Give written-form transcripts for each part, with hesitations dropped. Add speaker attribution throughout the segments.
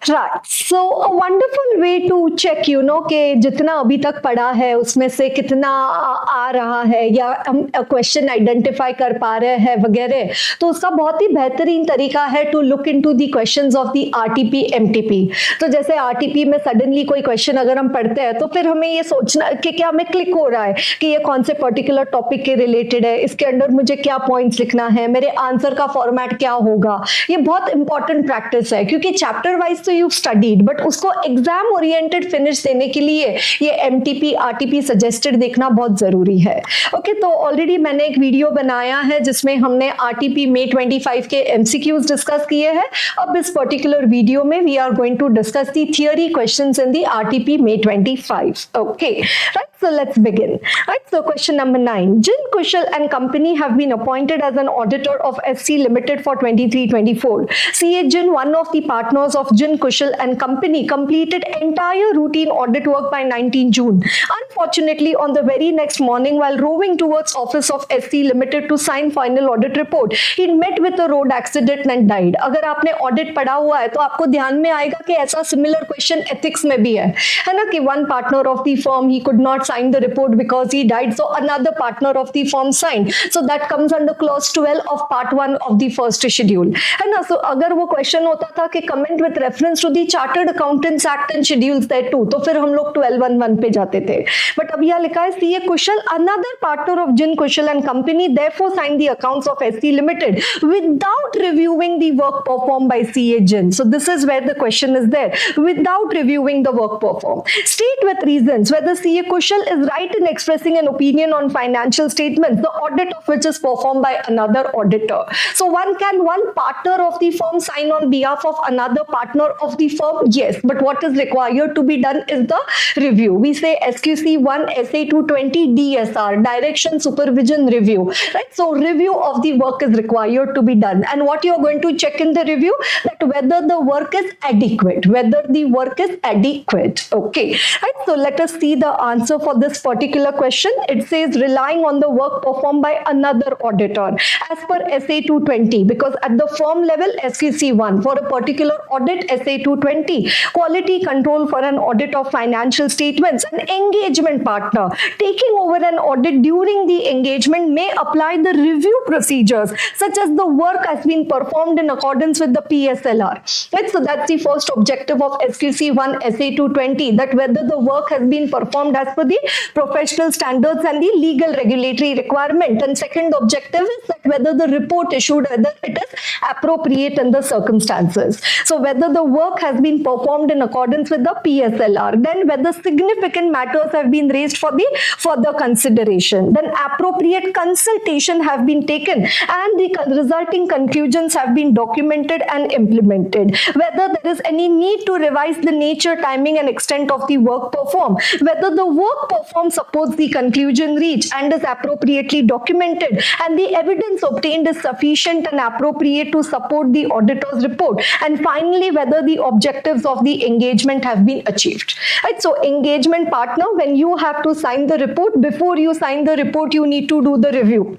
Speaker 1: Right. So a wonderful way to check, कि जितना अभी तक पढ़ा है उसमें से कितना आ रहा है या हम क्वेश्चन आइडेंटिफाई कर पा रहे हैं वगैरह, तो उसका बहुत ही बेहतरीन तरीका है to look into the questions of the RTP MTP. तो जैसे आरटीपी में सडनली कोई क्वेश्चन अगर हम पढ़ते हैं तो फिर हमें ये सोचना कि क्या हमें क्लिक हो रहा है कि ये कौन से पर्टिकुलर टॉपिक के रिलेटेड है, इसके अंदर मुझे क्या पॉइंट्स लिखना है, मेरे आंसर का फॉर्मेट क्या होगा। ये बहुत इंपॉर्टेंट प्रैक्टिस है क्योंकि चैप्टर वाइज तो यू स्टडीड, बट उसको एग्जाम ओरिएंटेड फिनिश देने के लिए ये एमटीपी आरटीपी सजेस्टेड देखना बहुत जरूरी है। ओके, तो ऑलरेडी मैंने एक वीडियो बनाया है जिसमें हमने आरटीपी May 25 के एमसीक्यूज डिस्कस किए हैं। अब इस पर्टिकुलर वीडियो में we are going to discuss the theory questions in the RTP May 25. Okay, right, so let's begin. Right, so question number 9. Jin Kushal and company have been appointed as an auditor of SC Limited for 23-24. CA Jin, one of the partners of Jin Kushal and company, completed entire routine audit work by 19 June. Unfortunately, on the very next morning, while roving towards office of SC Limited to sign final audit report, he met with a road accident and died. अगर आपने audit पढ़ा हुआ है तो आपको ध्यान में आएगा कि ऐसा सिमिलर क्वेश्चन एथिक्स में भी है ना, कि one partner of the firm he could not sign the report because he died, so another partner of the firm sign, so that comes under clause 12 of part 1 of the first schedule, है ना। So अगर वो question होता था कि comment with reference to the chartered accountants act and schedules thereto, तो फिर हम लोग 12(1)(1) पे जाते थे। बट अब यह लिखा है CA Kushal, another partner of जिन Kushal and company, therefore signed the accounts of SC Limited without reviewing the work performed by CA Jin. So this is where the question is there, without reviewing the work performed. State with reasons whether CA Kushal is right in expressing an opinion on financial statements, the audit of which is performed by another auditor. So one partner of the firm sign on behalf of another partner of the firm? Yes, but what is required to be done is the review. We say SQC 1 SA 220 DSR, Direction Supervision Review, right? So review of the work is required to be done, and what you are going to check in the review, that whether the work is adequate, okay, right? So let us see the answer for this particular question. It says relying on the work performed by another auditor as per SA 220, because at the firm level SQC 1 for a particular audit, SA 220 quality control for an audit of financial statements, an engagement partner taking over an audit during the engagement may apply the review procedures such as the work has been performed in accordance with the PSLR, right? So that's the first objective of SQC 1 SA 220, that whether the work has been performed as per the professional standards and the legal regulatory requirement, and second objective is that whether the report issued, whether it is appropriate in the circumstances. So whether the work has been performed in accordance with the PSLR, then whether significant matters have been raised for the further consideration, then appropriate consultation have been taken and the resulting conclusions have been documented and implemented, whether there is any need to revise the nature, timing and extent of the work performed, whether the work performed supports the conclusion reached and is appropriately documented, and the evidence obtained is sufficient and appropriate to support the auditor's report, and finally whether the objectives of the engagement have been achieved, right? So engagement partner, when you have to sign the report, before you sign the report you need to do the review.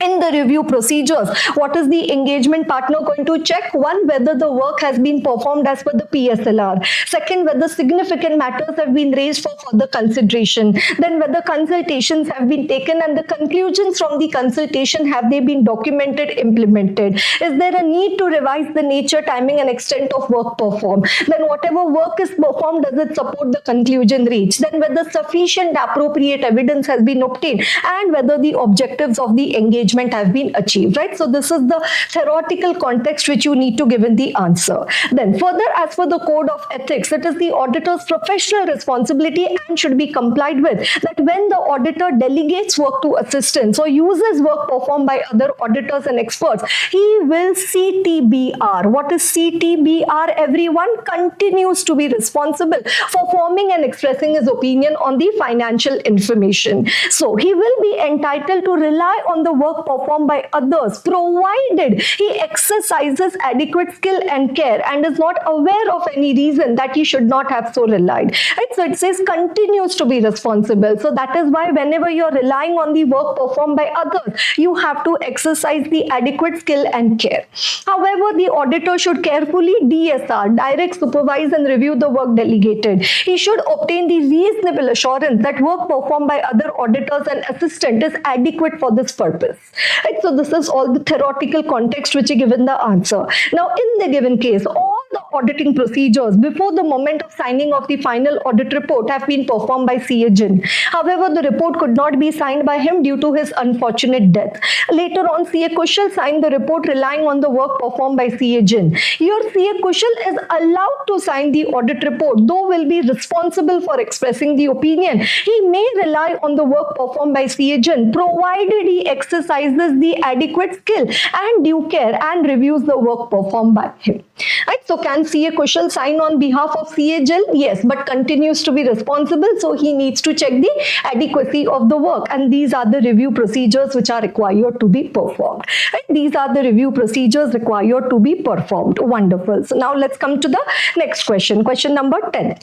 Speaker 1: In the review procedures, what is the engagement partner going to check? One, whether the work has been performed as per the PSLR. Second, whether significant matters have been raised for further consideration. Then whether consultations have been taken and the conclusions from the consultation, have they been documented, implemented? Is there a need to revise the nature, timing and extent of work performed? Then whatever work is performed, does it support the conclusion reached? Then whether sufficient appropriate evidence has been obtained and whether the objectives of the engagement have been achieved, right? So this is the theoretical context which you need to give in the answer. Then further, as for the code of ethics, it is the auditor's professional responsibility and should be complied with, that when the auditor delegates work to assistants or uses work performed by other auditors and experts, he will CTBR. What is CTBR? Everyone continues to be responsible for forming and expressing his opinion on the financial information. So he will be entitled to rely on the work work performed by others, provided he exercises adequate skill and care and is not aware of any reason that he should not have so relied. Right? So it says continues to be responsible. So that is why whenever you're relying on the work performed by others, you have to exercise the adequate skill and care. However, the auditor should carefully DSR, direct, supervise and review the work delegated. He should obtain the reasonable assurance that work performed by other auditors and assistants is adequate for this purpose. Right? So this is all the theoretical context which is given the answer. Now in the given case, all the auditing procedures before the moment of signing of the final audit report have been performed by CA Jin. However, the report could not be signed by him due to his unfortunate death. Later on, CA Kushal signed the report relying on the work performed by CA Jin. Here, CA Kushal is allowed to sign the audit report, though will be responsible for expressing the opinion. He may rely on the work performed by CA Jin, provided he exercises the adequate skill and due care and reviews the work performed by him. Right? So can CA Kushal sign on behalf of CA Jin? Yes, but continues to be responsible, so he needs to check the adequacy of the work, and these are the review procedures which are required to be performed. Right? These are the review procedures required to be performed. Wonderful. So now let's come to the next question. Question number 10.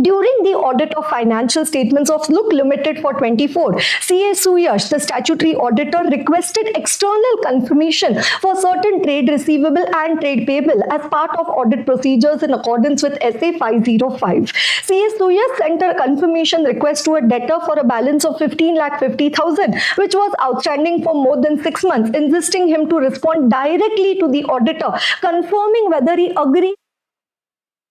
Speaker 1: During the audit of financial statements of Look Limited for 24, CA Suyash, the statutory auditor, requested external confirmation for certain trade receivable and trade payable as part of audit procedures in accordance with SA 505. CA Suyash sent a confirmation request to a debtor for a balance of 15,50,000, which was outstanding for more than 6 months, insisting him to respond directly to the auditor, confirming whether he agrees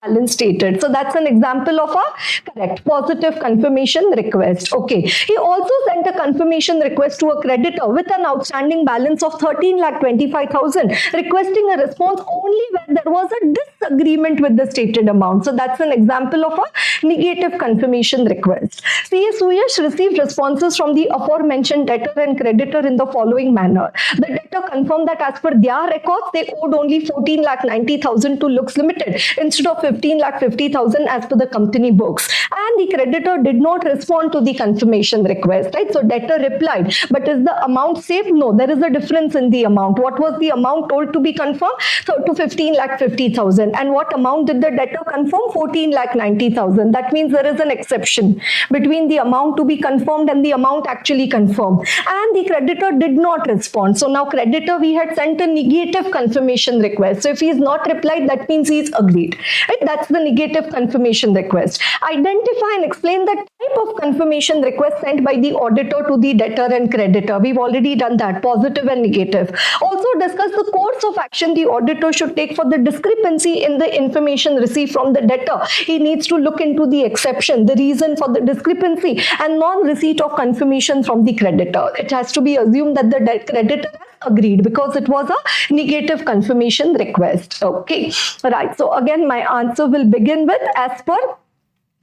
Speaker 1: balance stated. So that's an example of a correct positive confirmation request. Okay. He also sent a confirmation request to a creditor with an outstanding balance of 13,25,000, requesting a response only when there was a disagreement with the stated amount. So that's an example of a negative confirmation request. CA Suyash received responses from the aforementioned debtor and creditor in the following manner. The debtor confirmed that as per their records, they owed only 14,90,000 to Looks Limited instead of 15,50,000 as per the company books, and the creditor did not respond to the confirmation request. Right? So debtor replied, but is the amount safe? No, there is a difference in the amount. What was the amount told to be confirmed? So to 15,50,000. And what amount did the debtor confirm? 14,90,000. That means there is an exception between the amount to be confirmed and the amount actually confirmed. And the creditor did not respond. So now creditor, we had sent a negative confirmation request. So if he is not replied, that means he is agreed. Right? That's the negative confirmation request. Identify and explain the type of confirmation request sent by the auditor to the debtor and creditor. We've already done that, positive and negative. Also discuss the course of action the auditor should take for the discrepancy in the information received from the debtor. He needs to look into the exception, the reason for the discrepancy, and non-receipt of confirmation from the creditor. It has to be assumed that the creditor has agreed because it was a negative confirmation request. Okay, right. So again, my answer will begin with as per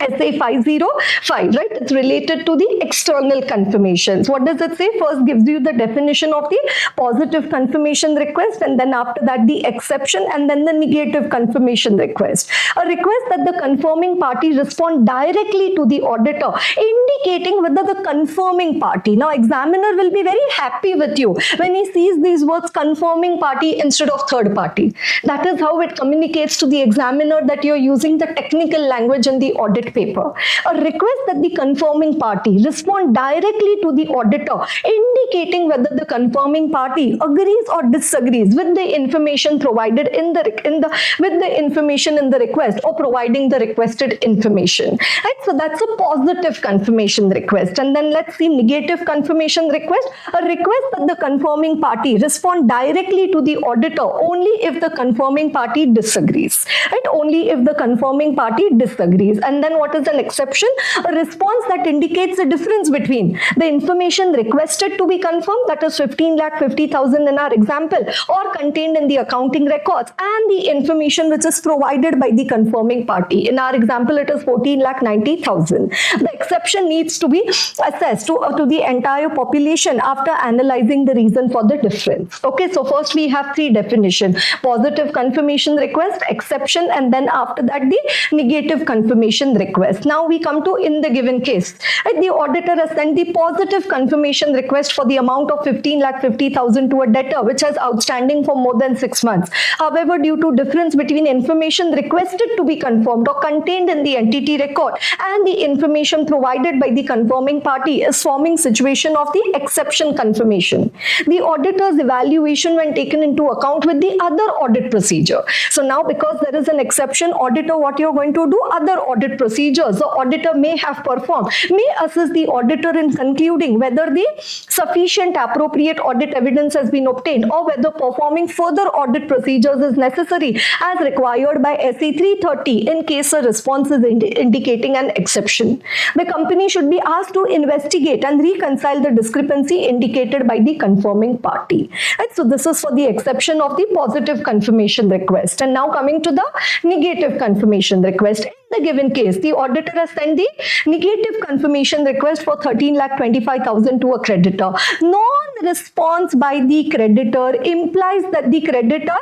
Speaker 1: SA 505, right? It's related to the external confirmations. What does it say? First gives you the definition of the positive confirmation request, and then after that the exception, and then the negative confirmation request. A request that the confirming party respond directly to the auditor, indicating whether the confirming party. Now examiner will be very happy with you when he sees these words confirming party instead of third party. That is how it communicates to the examiner that you're using the technical language in the audit paper. A request that the confirming party respond directly to the auditor, indicating whether the confirming party agrees or disagrees with the information provided in the information in the request, or providing the requested information. Right? So that's a positive confirmation request. And then let's see negative confirmation request. A request that the confirming party respond directly to the auditor only if the confirming party disagrees. Right? Only if the confirming party disagrees. And then what is an exception? A response that indicates the difference between the information requested to be confirmed, that is 15,50,000 in our example, or contained in the accounting records, and the information which is provided by the confirming party. In our example, it is 14,90,000. The exception needs to be assessed to the entire population after analyzing the reason for the difference. Okay, so first we have three definitions: positive confirmation request, exception, and then after that the negative confirmation request. request. Now we come to in the given case. Right? The auditor has sent the positive confirmation request for the amount of 15,50,000 to a debtor which has outstanding for more than 6 months. However, due to difference between information requested to be confirmed or contained in the entity record and the information provided by the confirming party is forming situation of the exception confirmation. The auditor's evaluation when taken into account with the other audit procedure. So now because there is an exception, auditor, what you're going to do, other audit procedures the auditor may have performed, may assist the auditor in concluding whether the sufficient appropriate audit evidence has been obtained or whether performing further audit procedures is necessary as required by SE 330 in case a response is indicating an exception. The company should be asked to investigate and reconcile the discrepancy indicated by the confirming party. And so this is for the exception of the positive confirmation request. And now coming to the negative confirmation request. In the given case, the auditor has sent the negative confirmation request for 13,25,000 to a creditor. Non-response by the creditor implies that the creditor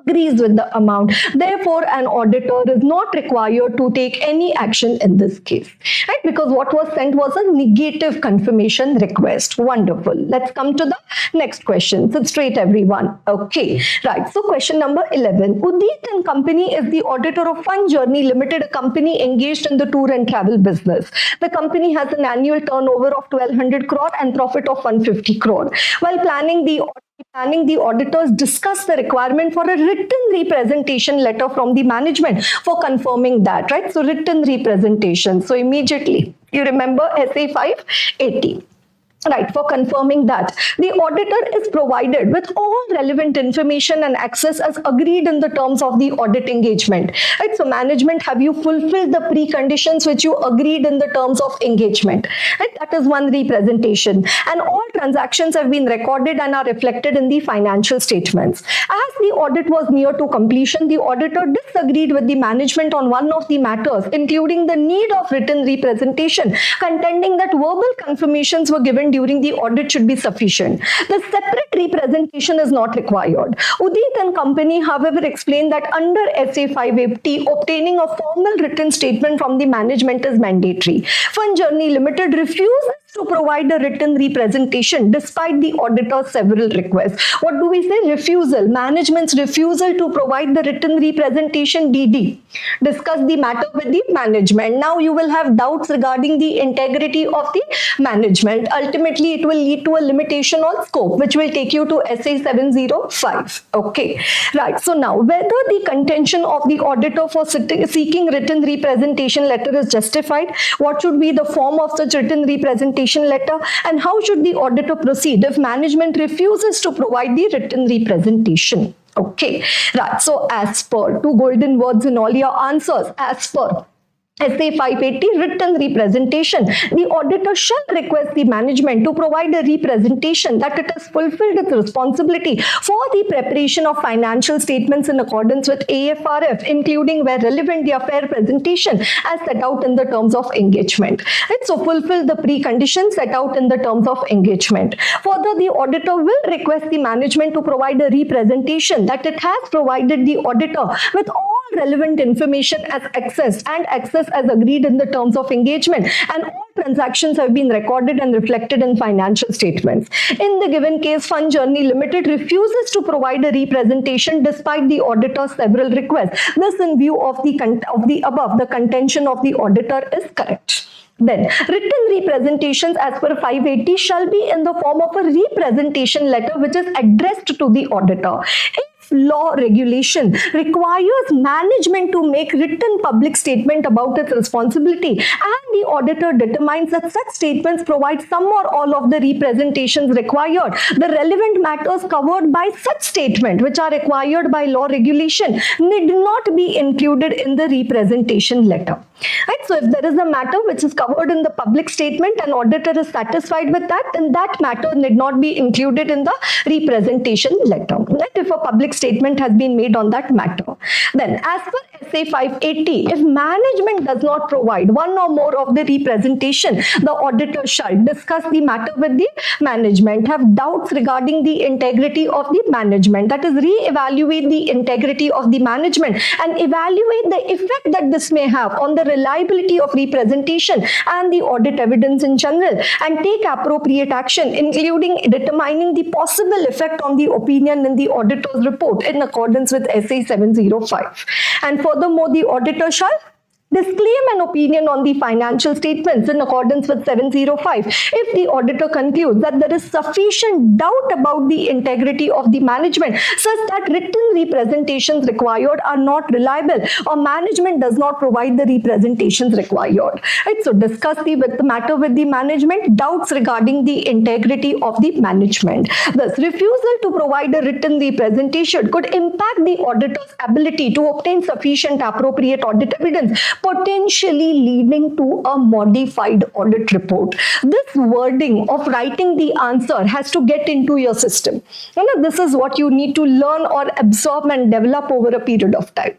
Speaker 1: agrees with the amount. Therefore, an auditor is not required to take any action in this case, right? Because what was sent was a negative confirmation request. Wonderful. Let's come to the next question. Sit straight, everyone. Okay, right. So question number 11. Udit and Company is the auditor of Fun Journey Limited, a company engaged in the tour and travel business. The company has an annual turnover of 1,200 crore and profit of 150 crore. While planning, the auditors discuss the requirement for a written representation letter from the management for confirming that, right? So written representation. So immediately you remember SA 580. Right, for confirming that the auditor is provided with all relevant information and access as agreed in the terms of the audit engagement. Right, so management, have you fulfilled the preconditions which you agreed in the terms of engagement? Right, that is one representation. And all transactions have been recorded and are reflected in the financial statements. As the audit was near to completion, the auditor disagreed with the management on one of the matters, including the need of written representation, contending that verbal confirmations were given during the audit should be sufficient. The separate representation is not required. Udit and Company, however, explained that under SA 580, obtaining a formal written statement from the management is mandatory. Fun Journey Limited refuses to provide a written representation despite the auditor's several requests. What do we say? Refusal. Management's refusal to provide the written representation, DD. Discuss the matter with the management. Now you will have doubts regarding the integrity of the management. Ultimately, it will lead to a limitation on scope, which will take you to SA 705. Okay, right. So now, whether the contention of the auditor for seeking written representation letter is justified, what should be the form of such written representation letter, and how should the auditor proceed if management refuses to provide the written representation? Okay, right. So as per, two golden words in all your answers, as per SA 580 written representation, the auditor shall request the management to provide a representation that it has fulfilled its responsibility for the preparation of financial statements in accordance with AFRF, including where relevant their fair presentation as set out in the terms of engagement. Right? So fulfill the preconditions set out in the terms of engagement. Further, the auditor will request the management to provide a representation that it has provided the auditor with all relevant information as access as agreed in the terms of engagement, and all transactions have been recorded and reflected in financial statements. In the given case, Fun Journey Limited refuses to provide a representation despite the auditor's several requests. This, in view of the above, the contention of the auditor is correct. Then, written representations as per 580 shall be in the form of a representation letter which is addressed to the auditor. If law regulation requires management to make written public statement about its responsibility and the auditor determines that such statements provide some or all of the representations required, the relevant matters covered by such statement which are required by law regulation need not be included in the representation letter. Right? So if there is a matter which is covered in the public statement and auditor is satisfied with that, then that matter need not be included in the representation letter. Right? If a public statement has been made on that matter. Then, as per SA 580, if management does not provide one or more of the representation, the auditor shall discuss the matter with the management, have doubts regarding the integrity of the management, that is, re-evaluate the integrity of the management and evaluate the effect that this may have on the reliability of representation and the audit evidence in general, and take appropriate action, including determining the possible effect on the opinion in the auditor's report in accordance with SA 705. And furthermore, the auditor shall disclaim an opinion on the financial statements in accordance with 705 if the auditor concludes that there is sufficient doubt about the integrity of the management such that written representations required are not reliable or management does not provide the representations required. Right? So discuss the matter with the management, doubts regarding the integrity of the management. Thus, refusal to provide a written representation could impact the auditor's ability to obtain sufficient appropriate audit evidence, potentially leading to a modified audit report. This wording of writing the answer has to get into your system. This is what you need to learn or absorb and develop over a period of time.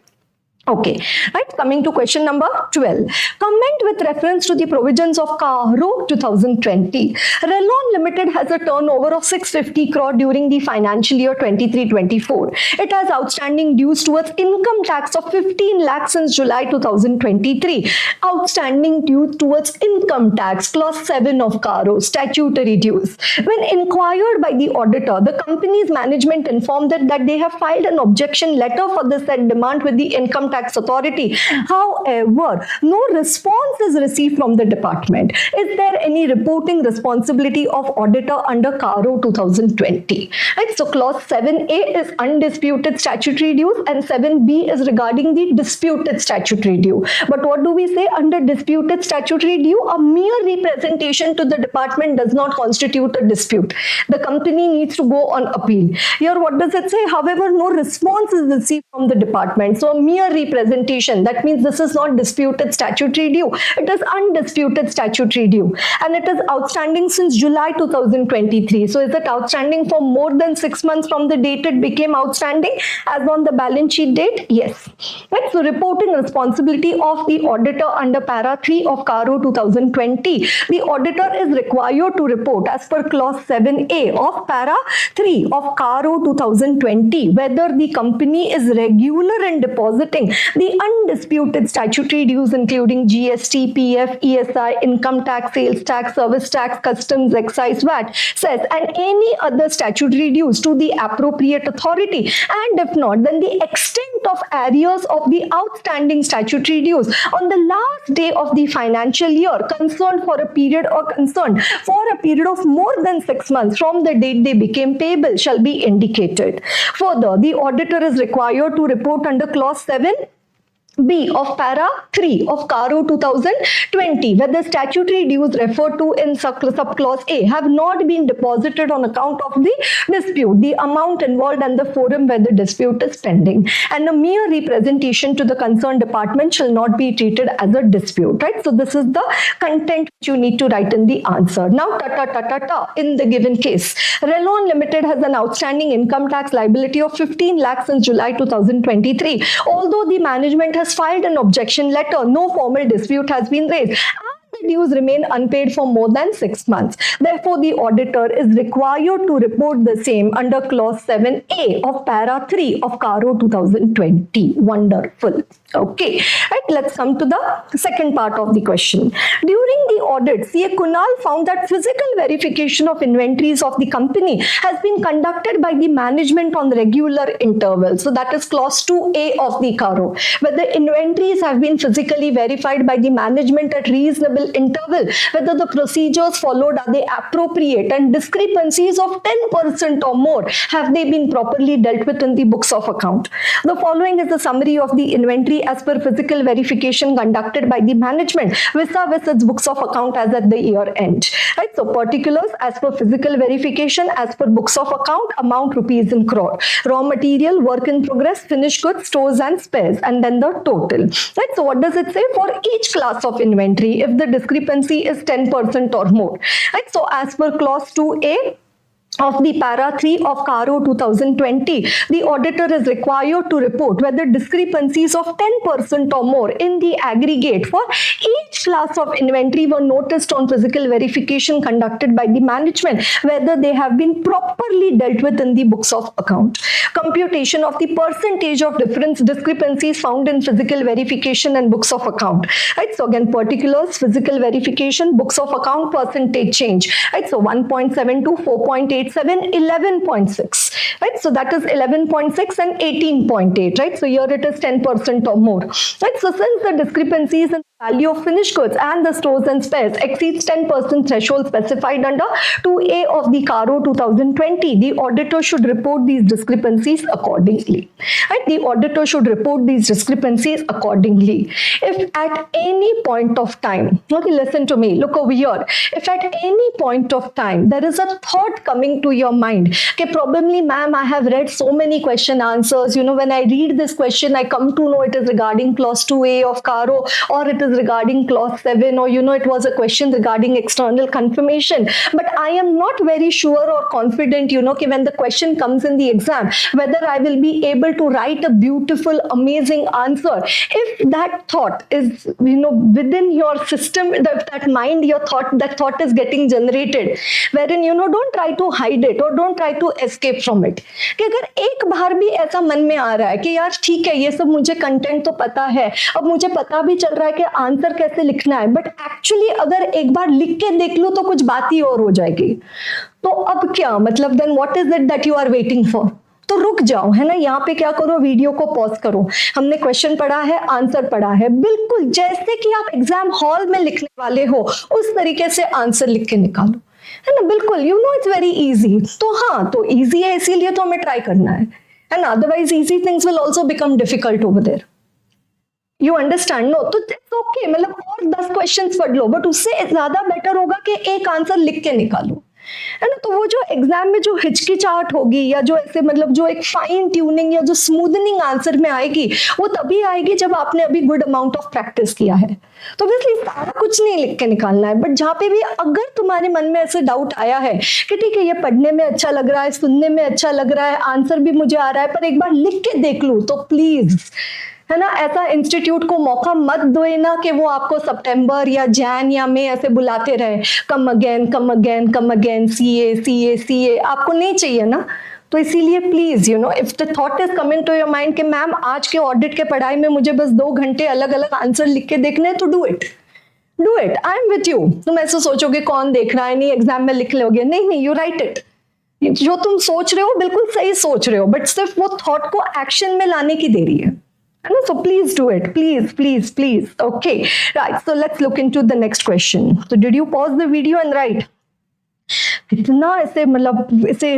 Speaker 1: Okay, right. Coming to question number 12. Comment with reference to the provisions of CARO 2020. Rellon Limited has a turnover of 650 crore during the financial year 23-24. It has outstanding dues towards income tax of 15 lakhs since July 2023. Outstanding dues towards income tax, clause 7 of CARO, statutory dues. When inquired by the auditor, the company's management informed it that they have filed an objection letter for the said demand with the income tax authority. However, no response is received from the department. Is there any reporting responsibility of auditor under CARO 2020? Right, so clause 7A is undisputed statutory dues and 7B is regarding the disputed statutory due. But what do we say under disputed statutory due? A mere representation to the department does not constitute a dispute. The company needs to go on appeal. Here, what does it say? However, no response is received from the department. So a mere representation, that means this is not disputed statutory due, it is undisputed statutory due, and it is outstanding since July 2023. So is it outstanding for more than 6 months from the date it became outstanding as on the balance sheet date? Yes. Right. So reporting responsibility of the auditor under para 3 of CARO 2020. The auditor is required to report as per clause 7A of para 3 of CARO 2020 whether the company is regular in depositing the undisputed statutory dues including GST, PF, ESI, income tax, sales tax, service tax, customs, excise, VAT, cess, and any other statutory dues to the appropriate authority, and if not, then the extent of arrears of the outstanding statutory dues on the last day of the financial year concerned for a period of more than 6 months from the date they became payable shall be indicated. Further, the auditor is required to report under clause 7B of para 3 of CARO 2020 where the statutory dues referred to in subclause A have not been deposited on account of the dispute, the amount involved and the forum where the dispute is pending, and a mere representation to the concerned department shall not be treated as a dispute. Right? So this is the content which you need to write in the answer. Now in the given case, Rellon Limited has an outstanding income tax liability of 15 lakhs since July 2023. Although the management has filed an objection letter, no formal dispute has been raised. The dues remain unpaid for more than 6 months. Therefore, the auditor is required to report the same under clause 7A of para 3 of CARO 2020. Wonderful. Okay, right, let's come to the second part of the question. During the audit, CA Kunal found that physical verification of inventories of the company has been conducted by the management on regular intervals. So that is clause 2A of the CARO, where the inventories have been physically verified by the management at reasonable interval, whether the procedures followed are they appropriate, and discrepancies of 10% or more have they been properly dealt with in the books of account. The following is a summary of the inventory as per physical verification conducted by the management vis-a-vis its books of account as at the year end. Right? So particulars as per physical verification as per books of account, amount rupees in crore, raw material, work in progress, finished goods, stores and spares, and then the total. Right? So what does it say? For each class of inventory, if the discrepancy is 10% or more. Right? So as per clause 2A of the para 3 of CARO 2020, the auditor is required to report whether discrepancies of 10% or more in the aggregate for each class of inventory were noticed on physical verification conducted by the management, whether they have been properly dealt with in the books of account. Computation of the percentage of discrepancies found in physical verification and books of account. Right? So again, particulars, physical verification, books of account, percentage change. Right? So 1.72, 4.87, 11.6. Right? So that is 11.6 and 18.8. Right? So here it is 10% or more. Right? So since the discrepancies in value of finished goods and the stores and spares exceeds 10% threshold specified under 2A of the CARO 2020, the auditor should report these discrepancies accordingly. Right? The auditor should report these discrepancies accordingly. If at any point of time, okay, listen to me, look over here. If at any point of time there is a thought coming to your mind, okay, probably ma'am, I have read so many question answers, when I read this question, I come to know it is regarding clause 2A of CARO, or it is regarding clause 7, or it was a question regarding external confirmation, but I am not very sure or confident, when the question comes in the exam, whether I will be able to write a beautiful, amazing answer. If that thought is, within your system, that mind, that thought is getting generated, wherein, don't try to hide it or don't try to escape from it. कि अगर एक बार भी ऐसा मन में आ रहा है कि यार ठीक है, ये सब मुझे कंटेंट तो पता है, अब मुझे पता भी चल रहा है कि आंसर कैसे लिखना है, बट एक्चुअली अगर एक बार लिख के देख लो तो कुछ बात ही और हो जाएगी, तो अब क्या मतलब, then what is it that you are waiting for? तो रुक जाओ, है ना, यहाँ पे क्या करो, वीडियो को पॉज करो, हमने क्वेश्चन पढ़ा है, आंसर पढ़ा है, बिल्कुल जैसे कि आप एग्जाम हॉल में लिखने वाले हो उस तरीके से आंसर लिख के निकालो, है ना, बिल्कुल, इट्स वेरी इजी। तो हाँ, तो इजी है इसीलिए तो हमें ट्राई करना है ना, otherwise easy things will also become difficult over there. You understand? No, तो इट्स ओके, मतलब और 10 क्वेश्चंस पढ़ लो, बट उससे ज्यादा बेटर होगा कि एक आंसर लिख के निकालो, है ना। तो वो जो एग्जाम में जो हिचकिचाहट होगी, या जो ऐसे मतलब जो एक फाइन ट्यूनिंग या जो स्मूदनिंग आंसर में आएगी, वो तभी आएगी जब आपने अभी गुड अमाउंट ऑफ प्रैक्टिस किया है। तो ऑब्वियसली सारा कुछ नहीं लिख के निकालना है, बट जहाँ पे भी अगर तुम्हारे मन में ऐसे डाउट आया है कि ठीक है, ये पढ़ने में अच्छा लग रहा है, सुनने में अच्छा लग रहा है, आंसर भी मुझे आ रहा है, पर एक बार लिख के देख लूं, तो प्लीज, है ना, ऐसा इंस्टीट्यूट को मौका मत दो ना कि वो आपको सितंबर या जैन या मई ऐसे बुलाते रहे, come again come again come again, CA CA CA, आपको नहीं चाहिए ना। तो इसीलिए please, if the thought is coming to your mind कि मैम आज के ऑडिट के पढ़ाई में मुझे बस 2 घंटे अलग अलग आंसर लिख के देखने हैं, तो do it, I am with you. तुम ऐसे सोचोगे कौन देख रहा है, नहीं एग्जाम में लिख लोगे, नहीं, यू राइट इट। जो तुम सोच रहे हो बिल्कुल सही सोच रहे हो, बट सिर्फ वो थॉट को एक्शन में लाने की देरी है। So please do it, please. Okay, right. So let's look into the next question. So did you pause the video and write? कितना ऐसे मतलब ऐसे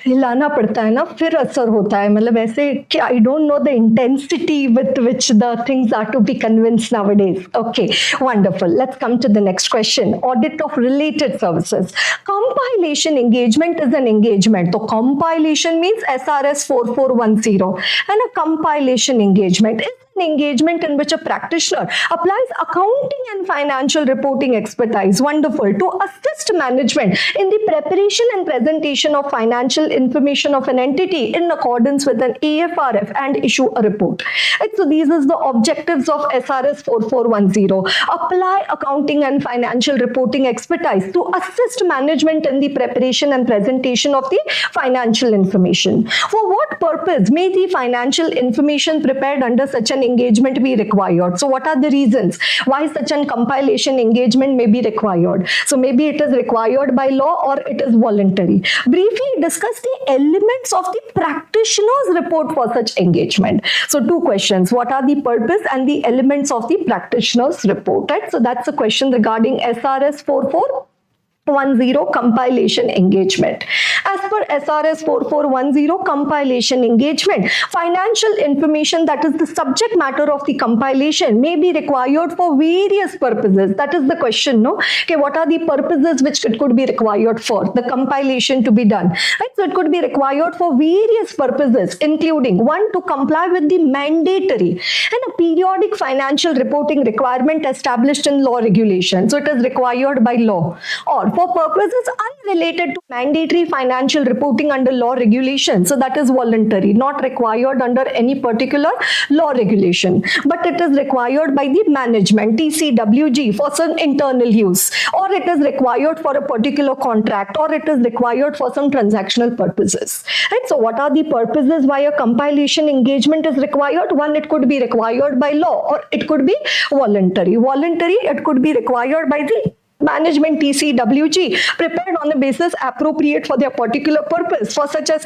Speaker 1: हिलाना पड़ता है ना, फिर असर होता है, मतलब ऐसे कि I don't know the intensity with which the things are to be convinced nowadays. Okay, wonderful. Let's come to the next question. Audit of related services. Compilation engagement is an engagement. तो compilation means SRS 4410, है ना। Compilation engagement is engagement in which a practitioner applies accounting and financial reporting expertise, wonderful, to assist management in the preparation and presentation of financial information of an entity in accordance with an AFRF and issue a report. Right? So these are the objectives of SRS 4410. Apply accounting and financial reporting expertise to assist management in the preparation and presentation of the financial information. For what purpose may the financial information prepared under such an engagement be required? So what are the reasons why such an compilation engagement may be required? So maybe it is required by law or it is voluntary. Briefly discuss the elements of the practitioner's report for such engagement. So 2 questions. What are the purpose and the elements of the practitioner's report? Right? So that's a question regarding SRS 4410 compilation engagement. As per SRS 4410 compilation engagement, financial information that is the subject matter of the compilation may be required for various purposes. That is the question, no? Okay, what are the purposes which it could be required for the compilation to be done? Right? So it could be required for various purposes, including 1, to comply with the mandatory and a periodic financial reporting requirement established in law regulation. So it is required by law. Or for purposes unrelated to mandatory financial reporting under law regulation. So that is voluntary, not required under any particular law regulation, but it is required by the management, TCWG, for some internal use, or it is required for a particular contract, or it is required for some transactional purposes. Right? So what are the purposes why a compilation engagement is required? One, it could be required by law, or it could be voluntary. Voluntary, it could be required by the management, TCWG, prepared on a basis appropriate for their particular purpose, for such as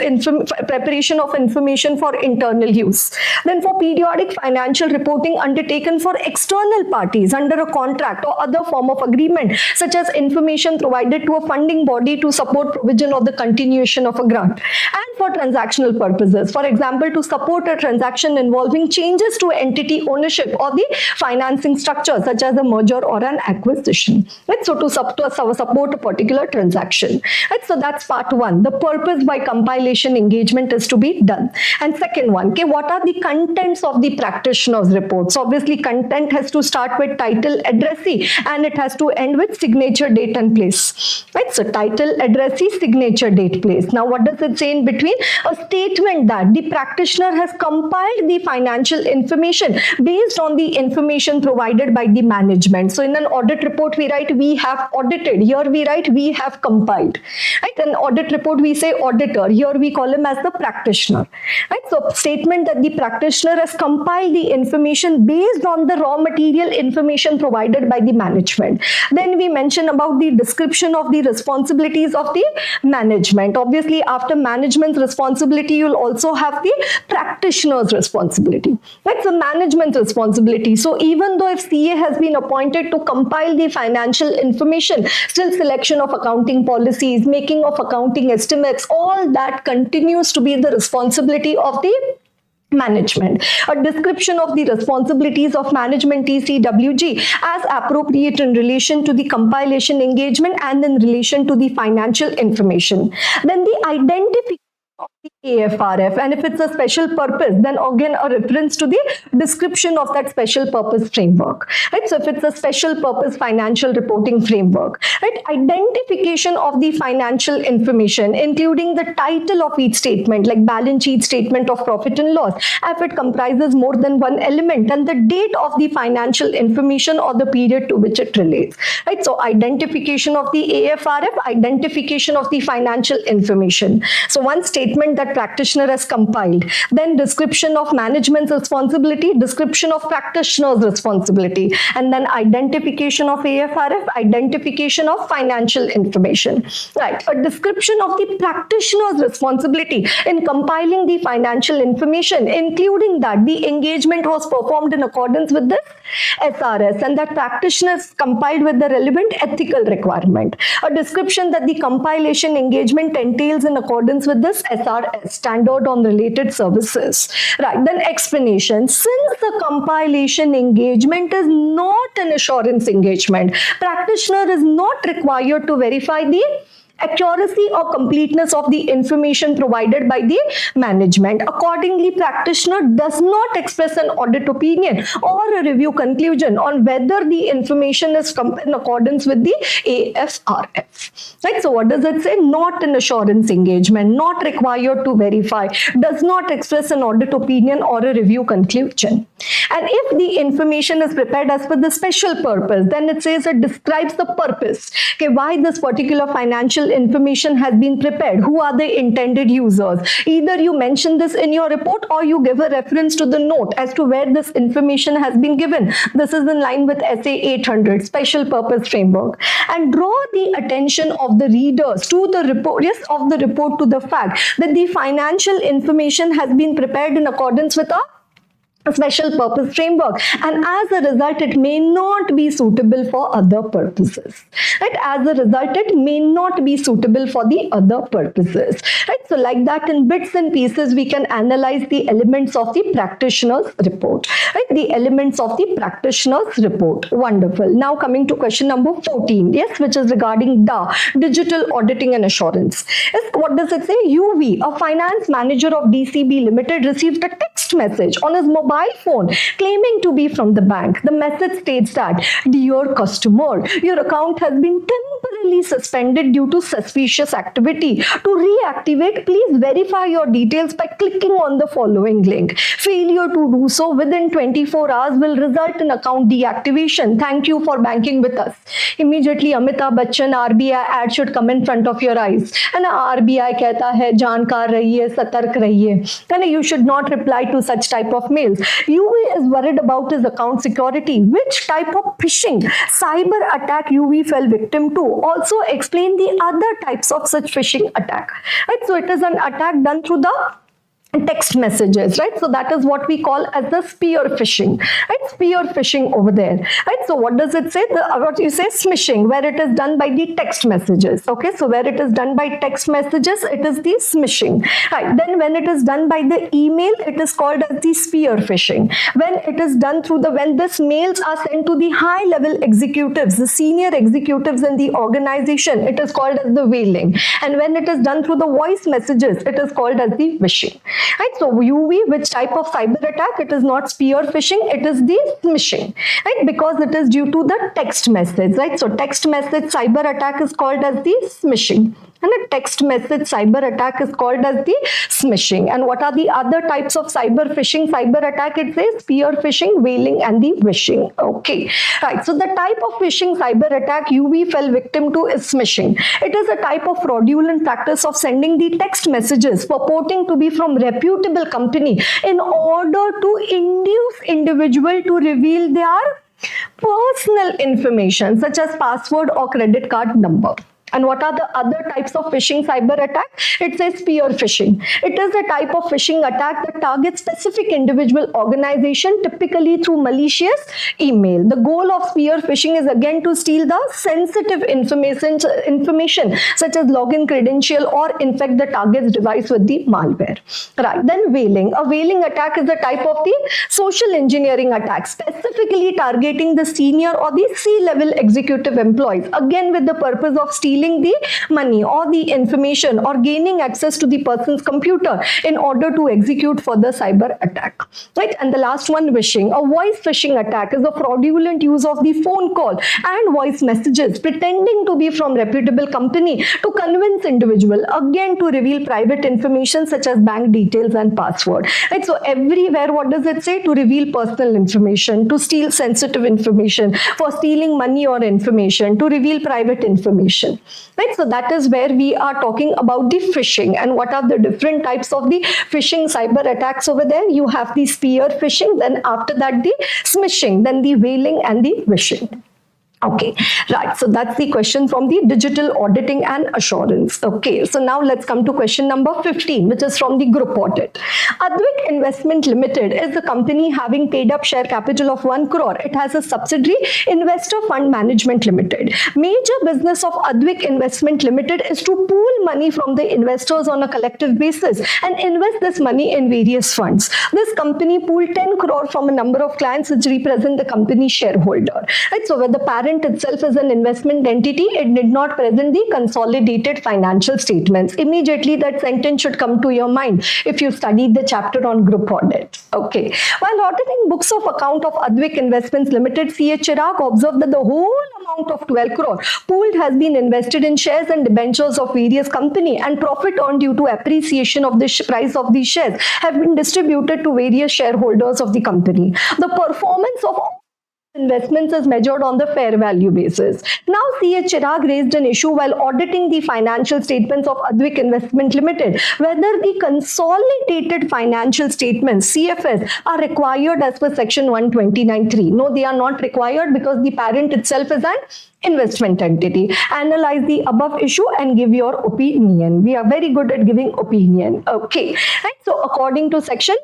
Speaker 1: preparation of information for internal use. Then for periodic financial reporting undertaken for external parties under a contract or other form of agreement, such as information provided to a funding body to support provision of the continuation of a grant. And for transactional purposes, for example, to support a transaction involving changes to entity ownership or the financing structure, such as a merger or an acquisition. Right? So to support a particular transaction. Right? So that's part one. The purpose by compilation engagement is to be done. And second one, okay, what are the contents of the practitioner's reports? Obviously, content has to start with title, addressee, and it has to end with signature, date, and place. Right? So title, addressee, signature, date, place. Now, what does it say in between? A statement that the practitioner has compiled the financial information based on the information provided by the management. So in an audit report, we write, we have audited. Here we write, we have compiled. Right? In audit report, we say auditor. Here we call him as the practitioner. Right? So statement that the practitioner has compiled the information based on the raw material information provided by the management. Then we mention about the description of the responsibilities of the management. Obviously, after management's responsibility, you'll also have the practitioner's responsibility. Right? So management responsibility. So even though if CA has been appointed to compile the financial information, still selection of accounting policies, making of accounting estimates, all that continues to be the responsibility of the management. A description of the responsibilities of management, TCWG, as appropriate in relation to the compilation engagement and in relation to the financial information. Then the identification of the AFRF, and if it's a special purpose, then again a reference to the description of that special purpose framework. Right? So if it's a special purpose financial reporting framework, right? Identification of the financial information, including the title of each statement, like balance sheet, statement of profit and loss, if it comprises more than one element, and the date of the financial information or the period to which it relates. Right? So identification of the AFRF, identification of the financial information. So one statement that practitioner has compiled, then description of management's responsibility, description of practitioner's responsibility, and then identification of AFRF, identification of financial information. Right, a description of the practitioner's responsibility in compiling the financial information, including that the engagement was performed in accordance with this SRS and that practitioners compiled with the relevant ethical requirement. A description that the compilation engagement entails in accordance with this SRS, Standard on Related Services. Right, then explanation. Since the compilation engagement is not an assurance engagement, practitioner is not required to verify the accuracy or completeness of the information provided by the management. Accordingly, practitioner does not express an audit opinion or a review conclusion on whether the information is in accordance with the AFRF. Right? So what does it say? Not an assurance engagement, not required to verify, does not express an audit opinion or a review conclusion. And if the information is prepared as per the special purpose, then it says it describes the purpose. Okay, why this particular financial information has been prepared, who are the intended users. Either you mention this in your report or you give a reference to the note as to where this information has been given. This is in line with SA 800, Special Purpose Framework. And draw the attention of the readers to the report, to the fact that the financial information has been prepared in accordance with a special purpose framework, and as a result it may not be suitable for other purposes. Right? As a result it may not be suitable for the other purposes. Right? So like that, in bits and pieces we can analyze the elements of the practitioner's report. Right? The elements of the practitioner's report. Wonderful. Now coming to question number 14, yes, which is regarding DA, Digital Auditing and Assurance. Yes, what does it say? UV, a finance manager of DCB Limited, received a text text message on his mobile phone claiming to be from the bank. The message states that, "Dear customer, your account has been temporarily suspended due to suspicious activity. To reactivate, please verify your details by clicking on the following link. Failure to do so within 24 hours will result in account deactivation. Thank you for banking with us." Immediately Amitabh Bachchan RBI ad should come in front of your eyes. And RBI कहता है जानकार रहिए, सतर्क रहिए. And you should not reply to such type of mails. UV is worried about his account security. Which type of phishing cyber attack UV fell victim to? Also explain the other types of such phishing attack. Right? So it is an attack done through the text messages, right? So that is what we call as the spear phishing, right? Spear phishing over there, right? So what does it say? What you say, smishing, where it is done by the text messages. Okay, so where it is done by text messages, it is the smishing, right? Then when it is done by the email, it is called as the spear phishing. When it is done through when this mails are sent to the high level executives, the senior executives in the organization, it is called as the whaling. And when it is done through the voice messages, it is called as the wishing. Right, so UV, which type of cyber attack? It is not spear phishing, it is the smishing, right? Because it is due to the text message, right? So text message cyber attack is called as the smishing. And a text message cyber attack is called as the smishing. And what are the other types of cyber phishing, cyber attack? It says spear phishing, whaling, and the wishing. Okay, right. So the type of phishing cyber attack UV fell victim to is smishing. It is a type of fraudulent practice of sending the text messages purporting to be from reputable company in order to induce individual to reveal their personal information such as password or credit card number. And what are the other types of phishing cyber attack? It says spear phishing. It is a type of phishing attack that targets specific individual organization, typically through malicious email. The goal of spear phishing is again to steal the sensitive information such as login credential or infect the target's device with the malware. Right. Then whaling. A whaling attack is a type of the social engineering attack, specifically targeting the senior or the C-level executive employees, again with the purpose of stealing the money or the information or gaining access to the person's computer in order to execute further cyber attack. Right? And the last one, wishing. A voice phishing attack is a fraudulent use of the phone call and voice messages pretending to be from reputable company to convince individual, again to reveal private information such as bank details and password. Right? So everywhere, what does it say? To reveal personal information, to steal sensitive information, for stealing money or information, to reveal private information. Right, so that is where we are talking about the phishing. And what are the different types of the phishing cyber attacks over there? You have the spear phishing, then after that the smishing, then the whaling and the wishing. Okay, right. So that's the question from the digital auditing and assurance. Okay, so now let's come to question number 15, which is from the group audit. Advik Investment Limited is a company having paid up share capital of 1 crore. It has a subsidiary, Investor Fund Management Limited. Major business of Advik Investment Limited is to pool money from the investors on a collective basis and invest this money in various funds. This company pooled 10 crore from a number of clients which represent the company shareholder. Right, so where the parent itself is an investment entity, it did not present the consolidated financial statements. Immediately that sentence should come to your mind if you studied the chapter on group audit. Okay. While auditing books of account of Advik Investments Limited, CA Chirag observed that the whole amount of 12 crore pooled has been invested in shares and debentures of various company, and profit earned due to appreciation of the price of these shares have been distributed to various shareholders of the company. The performance of investments is measured on the fair value basis. Now, CA Chirag raised an issue while auditing the financial statements of Advik Investment Limited, whether the consolidated financial statements, CFS, are required as per section 129(3). No, they are not required because the parent itself is an investment entity. Analyze the above issue and give your opinion. We are very good at giving opinion. Okay. Right. So, according to section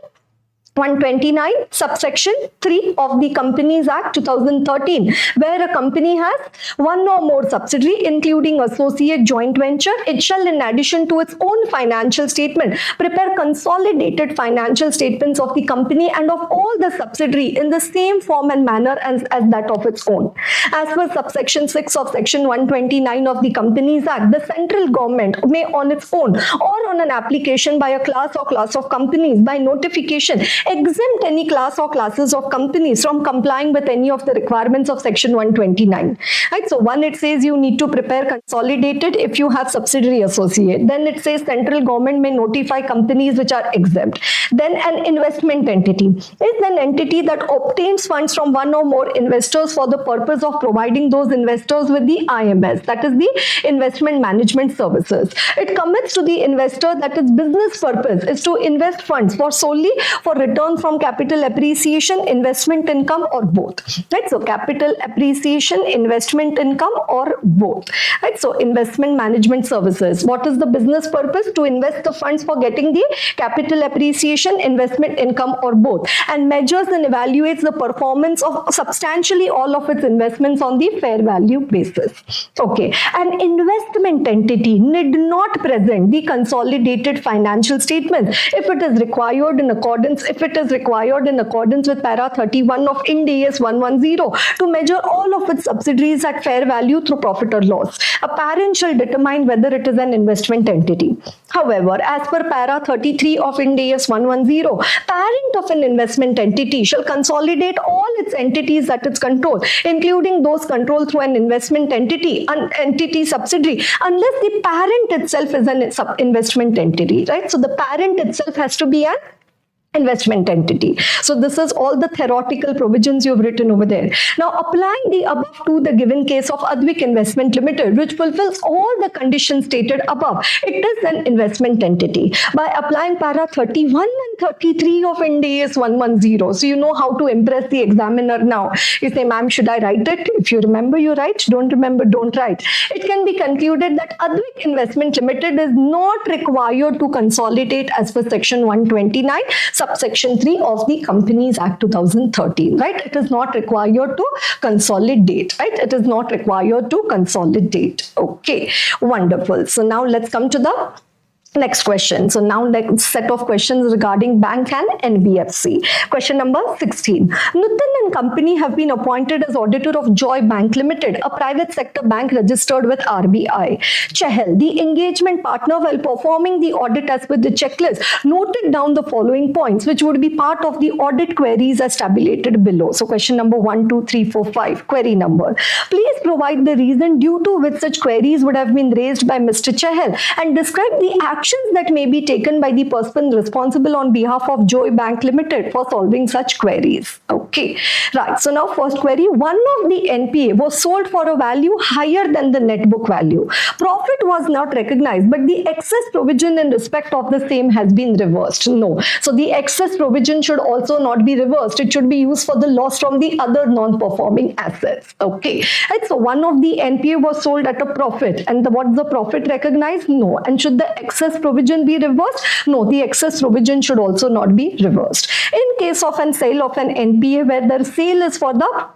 Speaker 1: 129 subsection 3 of the Companies Act 2013, where a company has one or more subsidiary including associate joint venture, it shall, in addition to its own financial statement, prepare consolidated financial statements of the company and of all the subsidiary in the same form and manner as that of its own. As per subsection 6 of section 129 of the Companies Act, the central government may on its own or on an application by a class or class of companies by notification exempt any class or classes of companies from complying with any of the requirements of section 129. Right? So one, it says you need to prepare consolidated if you have subsidiary associate. Then it says central government may notify companies which are exempt. Then an investment entity is an entity that obtains funds from one or more investors for the purpose of providing those investors with the IMS, that is the investment management services. It commits to the investor that its business purpose is to invest funds for solely for return from capital appreciation, investment income, or both. Right? So capital appreciation, investment income, or both. Right? So investment management services. What is the business purpose? To invest the funds for getting the capital appreciation, investment income, or both, and measures and evaluates the performance of substantially all of its investments on the fair value basis. Okay, an investment entity need not present the consolidated financial statements if it is required in accordance with para 31 of Ind AS 110 to measure all of its subsidiaries at fair value through profit or loss. A parent shall determine whether it is an investment entity. However, as per para 33 of Ind AS 110, parent of an investment entity shall consolidate all its entities at its control, including those controlled through an investment entity, subsidiary, unless the parent itself is an investment entity, right? So the parent itself has to be an investment entity. So this is all the theoretical provisions you've written over there. Now applying the above to the given case of Advik Investment Limited, which fulfills all the conditions stated above, it is an investment entity. By applying para 31 and 33 of Ind AS 110, so you know how to impress the examiner now. You say, ma'am, should I write it? If you remember, you write. Don't remember, don't write. It can be concluded that Advik Investment Limited is not required to consolidate as per section 129, subsection 3 of the Companies Act 2013, right? It is not required to consolidate, right? It is not required to consolidate. Okay, wonderful. So now let's come to the next question. So now next set of questions regarding bank and NBFC. Question number 16. Nutan and company have been appointed as auditor of Joy Bank Limited, a private sector bank registered with RBI. Chahal, the engagement partner, while performing the audit as per the checklist, noted down the following points which would be part of the audit queries as tabulated below. So question number 1, 2, 3, 4, 5. Query number. Please provide the reason due to which such queries would have been raised by Mr. Chahal and describe the actions that may be taken by the person responsible on behalf of Joy Bank Limited for solving such queries. Okay, right. So now first query, one of the NPA was sold for a value higher than the net book value. Profit was not recognized, but the excess provision in respect of the same has been reversed. No. So the excess provision should also not be reversed. It should be used for the loss from the other non-performing assets. Okay. Right. So one of the NPA was sold at a profit, and what's the profit recognized? No. And should the excess provision be reversed? No, the excess provision should also not be reversed. In case of an sale of an NPA where the sale is for the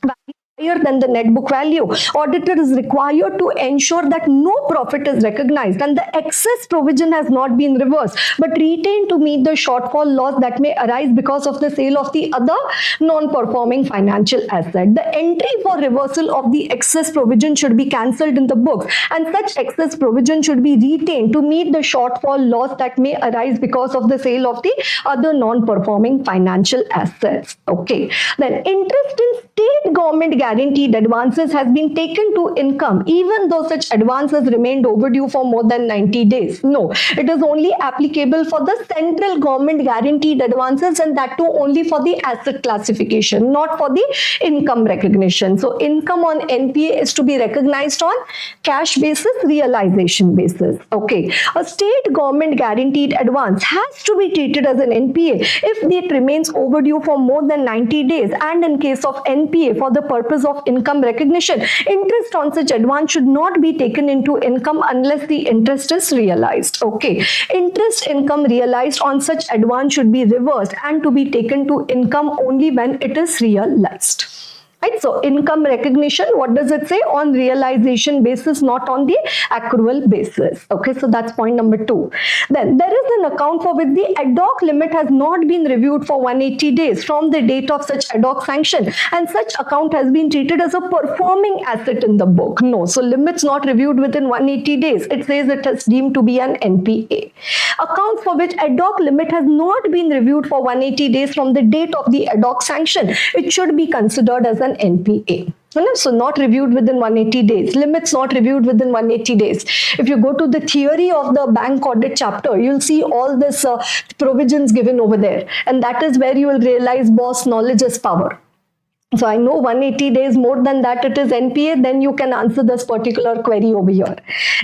Speaker 1: value higher than the net book value, auditor is required to ensure that no profit is recognized and the excess provision has not been reversed but retained to meet the shortfall loss that may arise because of the sale of the other non-performing financial asset. The entry for reversal of the excess provision should be cancelled in the books, and such excess provision should be retained to meet the shortfall loss that may arise because of the sale of the other non-performing financial assets. Okay. Then interest in state government guaranteed advances has been taken to income even though such advances remained overdue for more than 90 days. No, it is only applicable for the central government guaranteed advances, and that too only for the asset classification, not for the income recognition. So income on NPA is to be recognized on cash basis, realization basis. Okay, a state government guaranteed advance has to be treated as an NPA if it remains overdue for more than 90 days, and in case of NPA for the purpose of income recognition, interest on such advance should not be taken into income unless the interest is realized. Okay, interest income realized on such advance should be reversed and to be taken to income only when it is realized. Right, so income recognition, what does it say? On realization basis, not on the accrual basis. Okay, so that's point number 2. Then there is an account for which the ad hoc limit has not been reviewed for 180 days from the date of such ad hoc sanction, and such account has been treated as a performing asset in the book. No, so limits not reviewed within 180 days. It says it is deemed to be an NPA. Account for which ad hoc limit has not been reviewed for 180 days from the date of the ad hoc sanction, it should be considered as an NPA. So not reviewed within 180 days, limits not reviewed within 180 days. If you go to the theory of the bank audit chapter, you'll see all this provisions given over there, and that is where you will realize boss, knowledge is power. So I know 180 days, more than that it is NPA, then you can answer this particular query over here.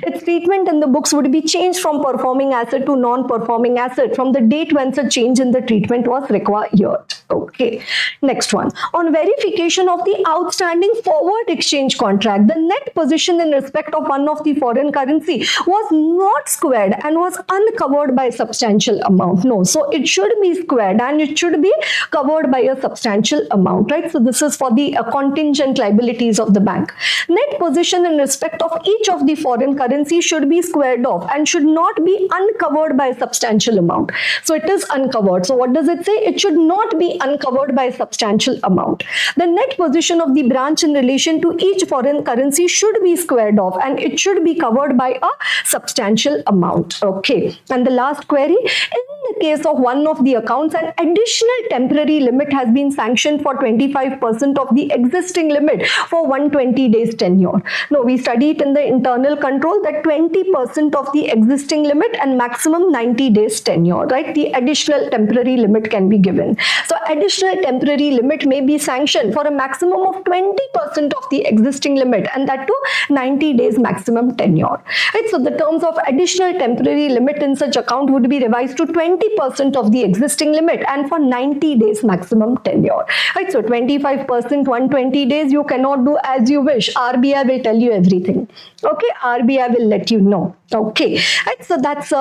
Speaker 1: Its treatment in the books would be changed from performing asset to non-performing asset from the date when such change in the treatment was required. Okay, next one. On verification of the outstanding forward exchange contract, the net position in respect of one of the foreign currency was not squared and was uncovered by a substantial amount. No, so it should be squared and it should be covered by a substantial amount, right? So this is for the contingent liabilities of the bank. Net position in respect of each of the foreign currency should be squared off and should not be uncovered by a substantial amount. So it is uncovered. So what does it say? It should not be uncovered by a substantial amount. The net position of the branch in relation to each foreign currency should be squared off and it should be covered by a substantial amount. Okay. And the last query, in the case of one of the accounts, an additional temporary limit has been sanctioned for 25% of the existing limit for 120 days tenure. No, we studied in the internal control that 20% of the existing limit and maximum 90 days tenure, right? The additional temporary limit can be given. So additional temporary limit may be sanctioned for a maximum of 20% of the existing limit, and that to 90 days maximum tenure. Right? So the terms of additional temporary limit in such account would be revised to 20% of the existing limit and for 90 days maximum tenure. Right? So 25%, 120 days, you cannot do as you wish. RBI will tell you everything. Okay, RBI will let you know. Okay, right? So that's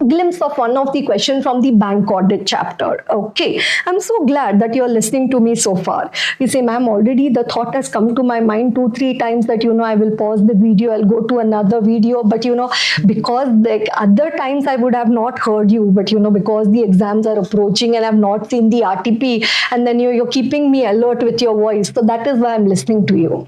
Speaker 1: glimpse of one of the questions from the bank audit chapter. Okay, I'm so glad that you're listening to me so far. You say, ma'am, already the thought has come to my mind 2-3 times that, I will pause the video, I'll go to another video, but because the other times I would have not heard you, but because the exams are approaching and I've not seen the RTP, and then you're keeping me alert with your voice, so that is why I'm listening to you.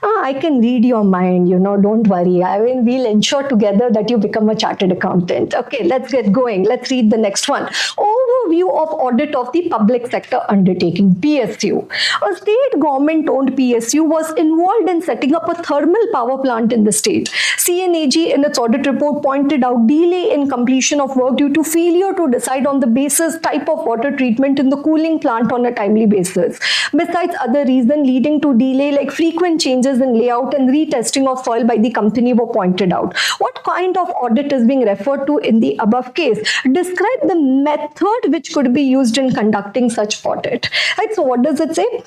Speaker 1: I can read your mind, don't worry. I mean, we'll ensure together that you become a chartered accountant. Okay, let's get going. Let's read the next one. Overview of audit of the public sector undertaking, PSU. A state government-owned PSU was involved in setting up a thermal power plant in the state. CNAG in its audit report pointed out delay in completion of work due to failure to decide on the basis type of water treatment in the cooling plant on a timely basis. Besides other reasons leading to delay like frequent changes in layout and retesting of soil by the company were pointed out. What kind of audit is being referred to in the above case? Describe the method which could be used in conducting such audit. Right, so what does it say?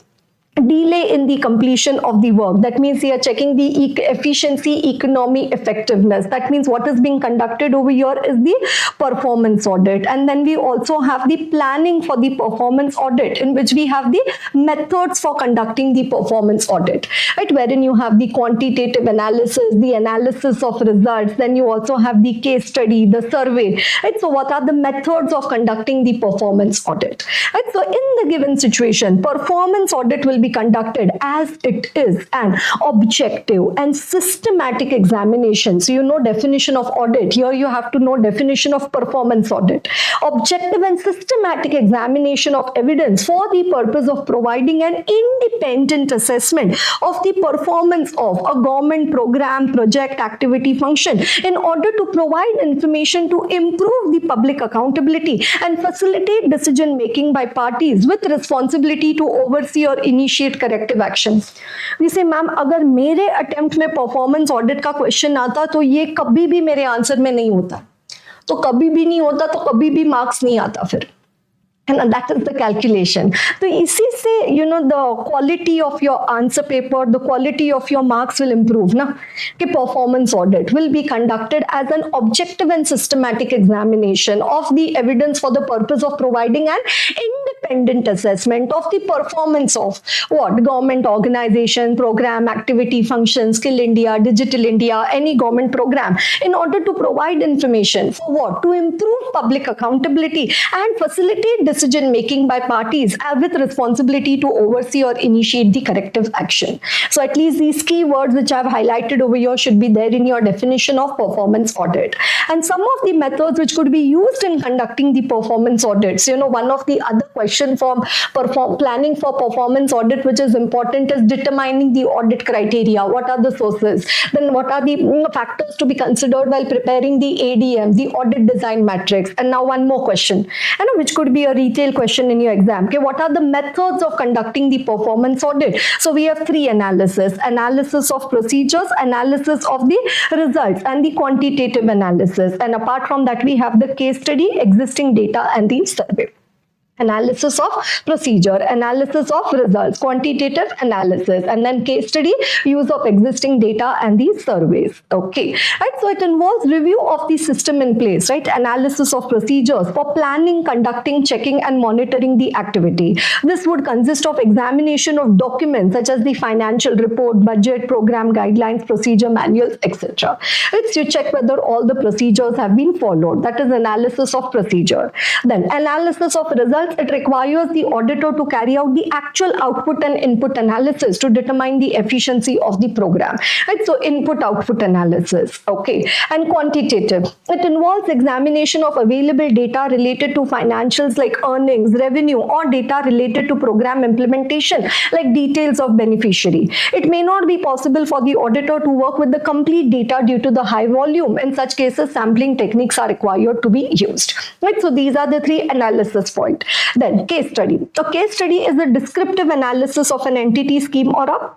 Speaker 1: Delay in the completion of the work. That means we are checking the efficiency, economy, effectiveness. That means what is being conducted over here is the performance audit. And then we also have the planning for the performance audit, in which we have the methods for conducting the performance audit, right? Wherein you have the quantitative analysis, the analysis of results, then you also have the case study, the survey, right? So what are the methods of conducting the performance audit, right? So in the given situation, performance audit will be conducted as it is an objective and systematic examination. So definition of audit. Here you have to know definition of performance audit. Objective and systematic examination of evidence for the purpose of providing an independent assessment of the performance of a government program, project, activity, function in order to provide information to improve the public accountability and facilitate decision making by parties with responsibility to oversee or initiate corrective actions. We say, ma'am, अगर मेरे attempt में performance audit का question आता तो ये कभी भी मेरे आंसर में नहीं होता, तो कभी भी नहीं होता, तो कभी भी मार्क्स नहीं आता फिर. and that is the calculation. So इसी से the quality of your answer paper, the quality of your marks will improve ना. कि performance audit will be conducted as an objective and systematic examination of the evidence for the purpose of providing an independent assessment of the performance of what government organization, program, activity, function, Skill India, Digital India, any government program, in order to provide information for what? To improve public accountability and facilitate decision making by parties with responsibility to oversee or initiate the corrective action. So at least these keywords which I've highlighted over here should be there in your definition of performance audit. And some of the methods which could be used in conducting the performance audits, one of the other question for planning for performance audit which is important is determining the audit criteria. What are the sources? Then what are the factors to be considered while preparing the ADM, the audit design matrix? And now one more question, which could be a retail question in your exam. Okay, what are the methods of conducting the performance audit? So we have three analysis of procedures, analysis of the results, and the quantitative analysis. And apart from that, we have the case study, existing data, and the survey. Analysis of procedure, analysis of results, quantitative analysis, and then case study, use of existing data, and these surveys. Okay, right? So it involves review of the system in place, right? Analysis of procedures for planning, conducting, checking, and monitoring the activity. This would consist of examination of documents such as the financial report, budget, program guidelines, procedure manuals, etc. It's you check whether all the procedures have been followed. That is analysis of procedure. Then analysis of results. It requires the auditor to carry out the actual output and input analysis to determine the efficiency of the program. Right? So input-output analysis. Okay. And quantitative. It involves examination of available data related to financials like earnings, revenue, or data related to program implementation like details of beneficiary. It may not be possible for the auditor to work with the complete data due to the high volume. In such cases, sampling techniques are required to be used. Right? So these are the three analysis points. Then case study. A case study is a descriptive analysis of an entity, scheme, or a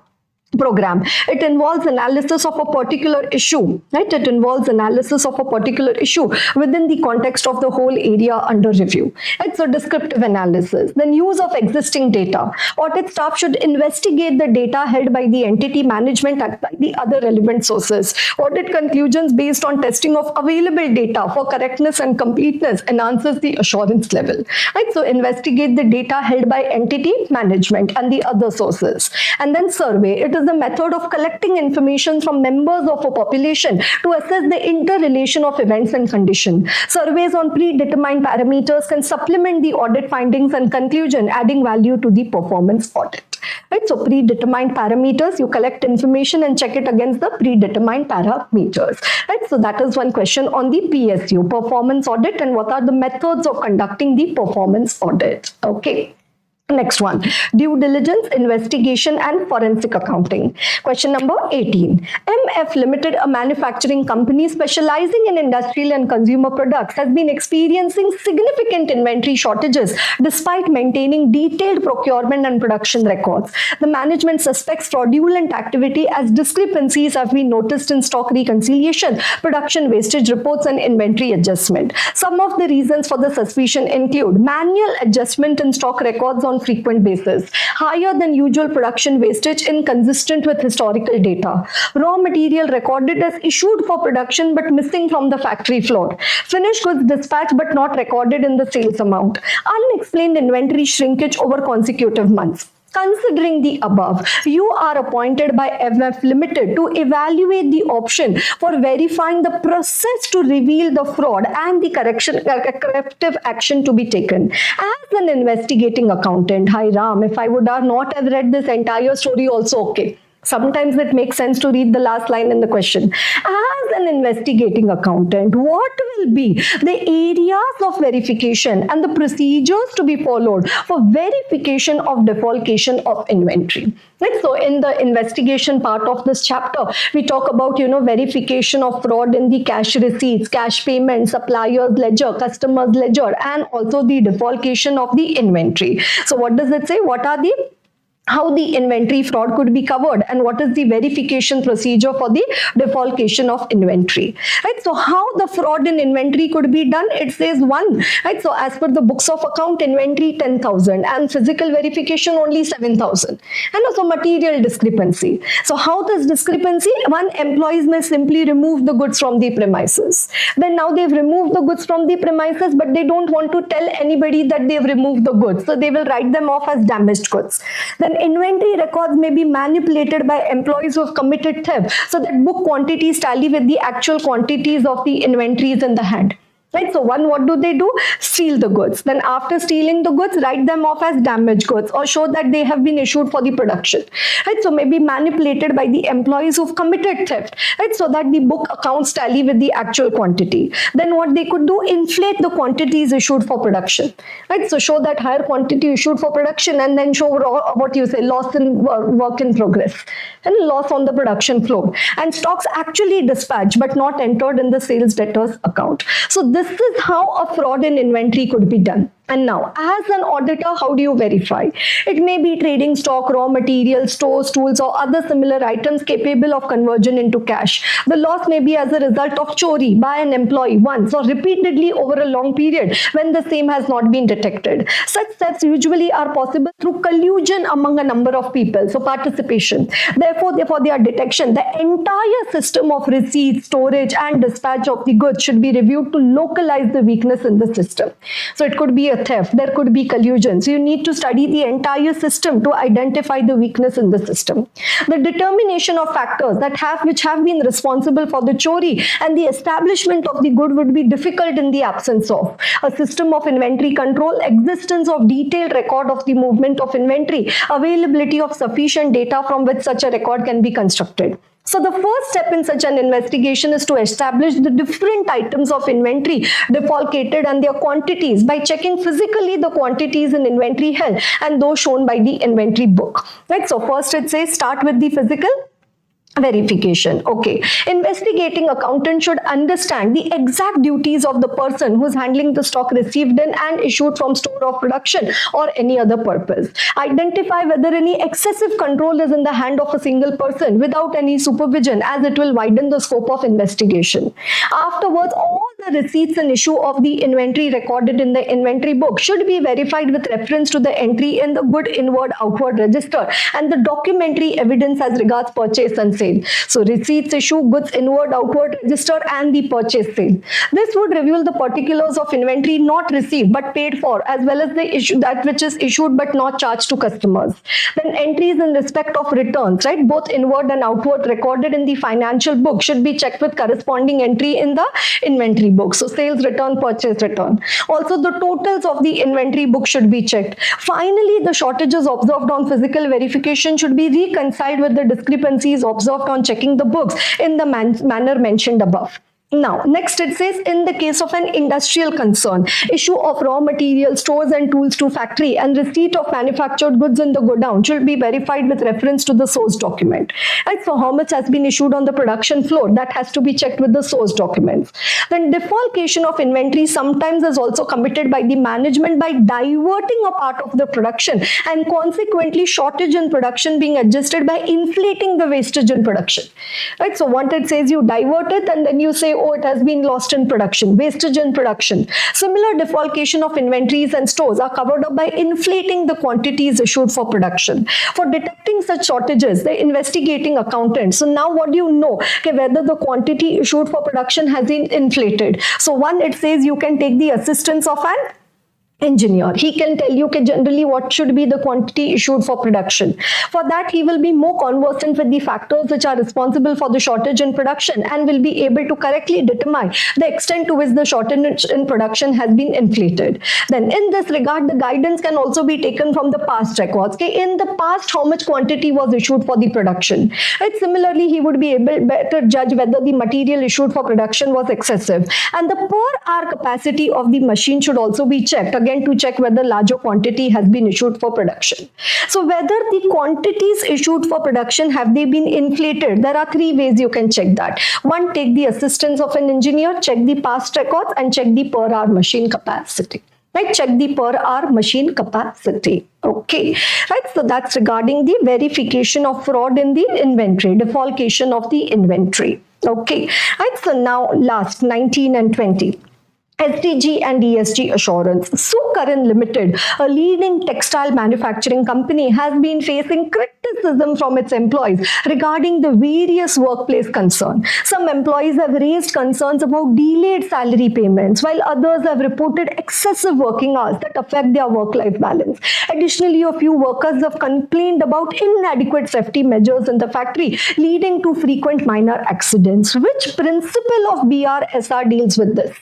Speaker 1: program. It involves analysis of a particular issue, right? It involves analysis of a particular issue within the context of the whole area under review. It's a descriptive analysis. Then use of existing data. Audit staff should investigate the data held by the entity management and by the other relevant sources. Audit conclusions based on testing of available data for correctness and completeness enhances the assurance level, right? So investigate the data held by entity management and the other sources. And then survey. It is the method of collecting information from members of a population to assess the interrelation of events and conditions. Surveys on predetermined parameters can supplement the audit findings and conclusion, adding value to the performance audit. Right? So predetermined parameters, you collect information and check it against the predetermined parameters. Right? So that is one question on the PSU, performance audit, and what are the methods of conducting the performance audit. Okay. Next one, due diligence, investigation, and forensic accounting. Question number 18. MF Limited, a manufacturing company specializing in industrial and consumer products, has been experiencing significant inventory shortages despite maintaining detailed procurement and production records. The management suspects fraudulent activity as discrepancies have been noticed in stock reconciliation, production wastage reports, and inventory adjustment. Some of the reasons for the suspicion include manual adjustment in stock records on frequent basis, higher than usual production wastage inconsistent with historical data, raw material recorded as issued for production but missing from the factory floor, finished goods dispatched but not recorded in the sales amount, unexplained inventory shrinkage over consecutive months. Considering the above, you are appointed by MF Limited to evaluate the option for verifying the process to reveal the fraud and the corrective action to be taken. As an investigating accountant, hi Ram, if I would not have read this entire story also, okay. Sometimes it makes sense to read the last line in the question. As an investigating accountant, what will be the areas of verification and the procedures to be followed for verification of defalcation of inventory? Right? So in the investigation part of this chapter, we talk about, verification of fraud in the cash receipts, cash payments, suppliers ledger, customers ledger, and also the defalcation of the inventory. So what does it say? What are the how the inventory fraud could be covered and what is the verification procedure for the defalcation of inventory, right? So how the fraud in inventory could be done? It says one, right? So as per the books of account, inventory 10,000 and physical verification only 7,000, and also material discrepancy. So how this discrepancy? One, employees may simply remove the goods from the premises. Then now they've removed the goods from the premises, but they don't want to tell anybody that they've removed the goods, so they will write them off as damaged goods. Then inventory records may be manipulated by employees who have committed theft, so that book quantities tally with the actual quantities of the inventories in the hand. Right, so one, what do? Steal the goods. Then after stealing the goods, write them off as damaged goods or show that they have been issued for the production. Right, so may be manipulated by the employees who've committed theft. Right, so that the book accounts tally with the actual quantity. Then what they could do? Inflate the quantities issued for production. Right, so show that higher quantity issued for production and then show what you say, loss in work in progress and loss on the production floor. And stocks actually dispatched but not entered in the sales debtors account. So this is how a fraud in inventory could be done. And now, as an auditor, how do you verify? It may be trading stock, raw materials, stores, tools, or other similar items capable of conversion into cash. The loss may be as a result of chori by an employee once or repeatedly over a long period when the same has not been detected. Such thefts usually are possible through collusion among a number of people, so participation. Therefore, their detection, the entire system of receipt, storage, and dispatch of the goods should be reviewed to localize the weakness in the system. So it could be a theft, there could be collusion. So you need to study the entire system to identify the weakness in the system. The determination of factors which have been responsible for the chori and the establishment of the good would be difficult in the absence of a system of inventory control, existence of detailed record of the movement of inventory, availability of sufficient data from which such a record can be constructed. So the first step in such an investigation is to establish the different items of inventory defalcated and their quantities by checking physically the quantities in inventory held and those shown by the inventory book. Right? So first it says start with the physical verification. Okay. Investigating accountant should understand the exact duties of the person who is handling the stock received in and issued from store of production or any other purpose. Identify whether any excessive control is in the hand of a single person without any supervision, as it will widen the scope of investigation. Afterwards, all the receipts and issue of the inventory recorded in the inventory book should be verified with reference to the entry in the good inward outward register and the documentary evidence as regards purchase and sale. So receipts, issue, goods inward outward register, and the purchase sale. This would reveal the particulars of inventory not received but paid for, as well as the issue that which is issued but not charged to customers. Then entries in respect of returns, right, both inward and outward recorded in the financial book should be checked with corresponding entry in the inventory book. So sales return, purchase return. Also the totals of the inventory book should be checked. Finally, the shortages observed on physical verification should be reconciled with the discrepancies observed on checking the books in the manner mentioned above. Now, next it says, in the case of an industrial concern, issue of raw materials, stores and tools to factory and receipt of manufactured goods in the godown should be verified with reference to the source document. Right? So how much has been issued on the production floor, that has to be checked with the source documents. Then defalcation of inventory sometimes is also committed by the management by diverting a part of the production and consequently shortage in production being adjusted by inflating the wastage in production. Right? So what it says, you divert it and then you say, oh, it has been lost in production, wastage in production. Similar defalcation of inventories and stores are covered up by inflating the quantities issued for production. For detecting such shortages, the investigating accountant, so now what do you know? Okay, whether the quantity issued for production has been inflated. So one, it says you can take the assistance of an engineer. He can tell you generally what should be the quantity issued for production. For that, he will be more conversant with the factors which are responsible for the shortage in production and will be able to correctly determine the extent to which the shortage in production has been inflated. Then in this regard, the guidance can also be taken from the past records. Okay, in the past, how much quantity was issued for the production. Right? Similarly, he would be able better judge whether the material issued for production was excessive. And the per hour capacity of the machine should also be checked, again to check whether larger quantity has been issued for production. So whether the quantities issued for production, have they been inflated? There are three ways you can check that. One, take the assistance of an engineer, check the past records and check the per hour machine capacity. Right, check the per hour machine capacity. Okay, right, so that's regarding the verification of fraud in the inventory, defalcation of the inventory. Okay, right, so now last 19 and 20. SDG and ESG assurance. Sukaran Limited, a leading textile manufacturing company, has been facing criticism from its employees regarding the various workplace concerns. Some employees have raised concerns about delayed salary payments, while others have reported excessive working hours that affect their work-life balance. Additionally, a few workers have complained about inadequate safety measures in the factory, leading to frequent minor accidents. Which principle of BRSR deals with this?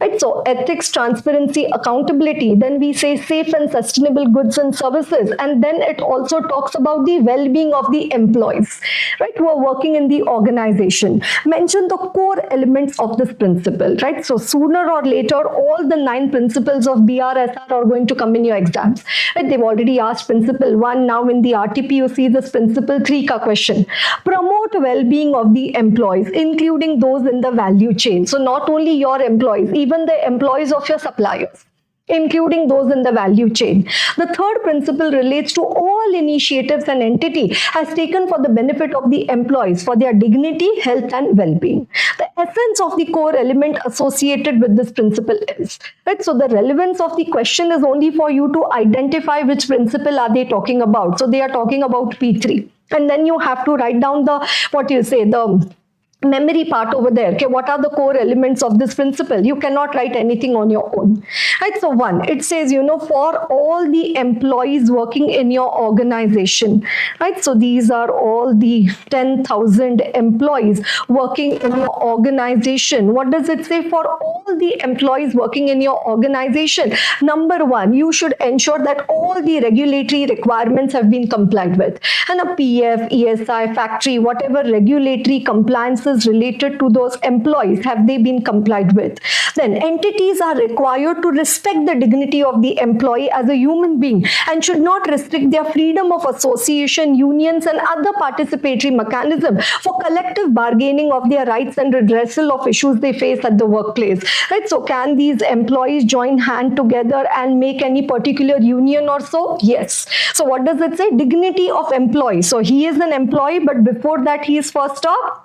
Speaker 1: Right? So ethics, transparency, accountability, then we say safe and sustainable goods and services, and then it also talks about the well-being of the employees, right, who are working in the organization. Mention the core elements of this principle, right? So sooner or later, all the 9 principles of BRSR are going to come in your exams. Right? They've already asked principle 1. Now in the RTP, you see this principle 3 ka question. Promote well-being of the employees, including those in the value chain. So not only your employees, even the employees of your suppliers, including those in the value chain. The third principle relates to all initiatives an entity has taken for the benefit of the employees, for their dignity, health, and well-being. The essence of the core element associated with this principle is, right? So the relevance of the question is only for you to identify which principle are they talking about. So they are talking about P3. And then you have to write down the, the memory part over there. Okay, what are the core elements of this principle? You cannot write anything on your own. Right, so 1, it says, for all the employees working in your organization. Right, so these are all the 10,000 employees working in your organization. What does it say for all the employees working in your organization? Number 1, you should ensure that all the regulatory requirements have been complied with. And a PF, ESI, factory, whatever regulatory compliances related to those employees, have they been complied with? Then entities are required to respect the dignity of the employee as a human being and should not restrict their freedom of association, unions, and other participatory mechanisms for collective bargaining of their rights and redressal of issues they face at the workplace. Right? So can these employees join hand together and make any particular union or so? Yes. So what does it say? Dignity of employee. So he is an employee, but before that he is first up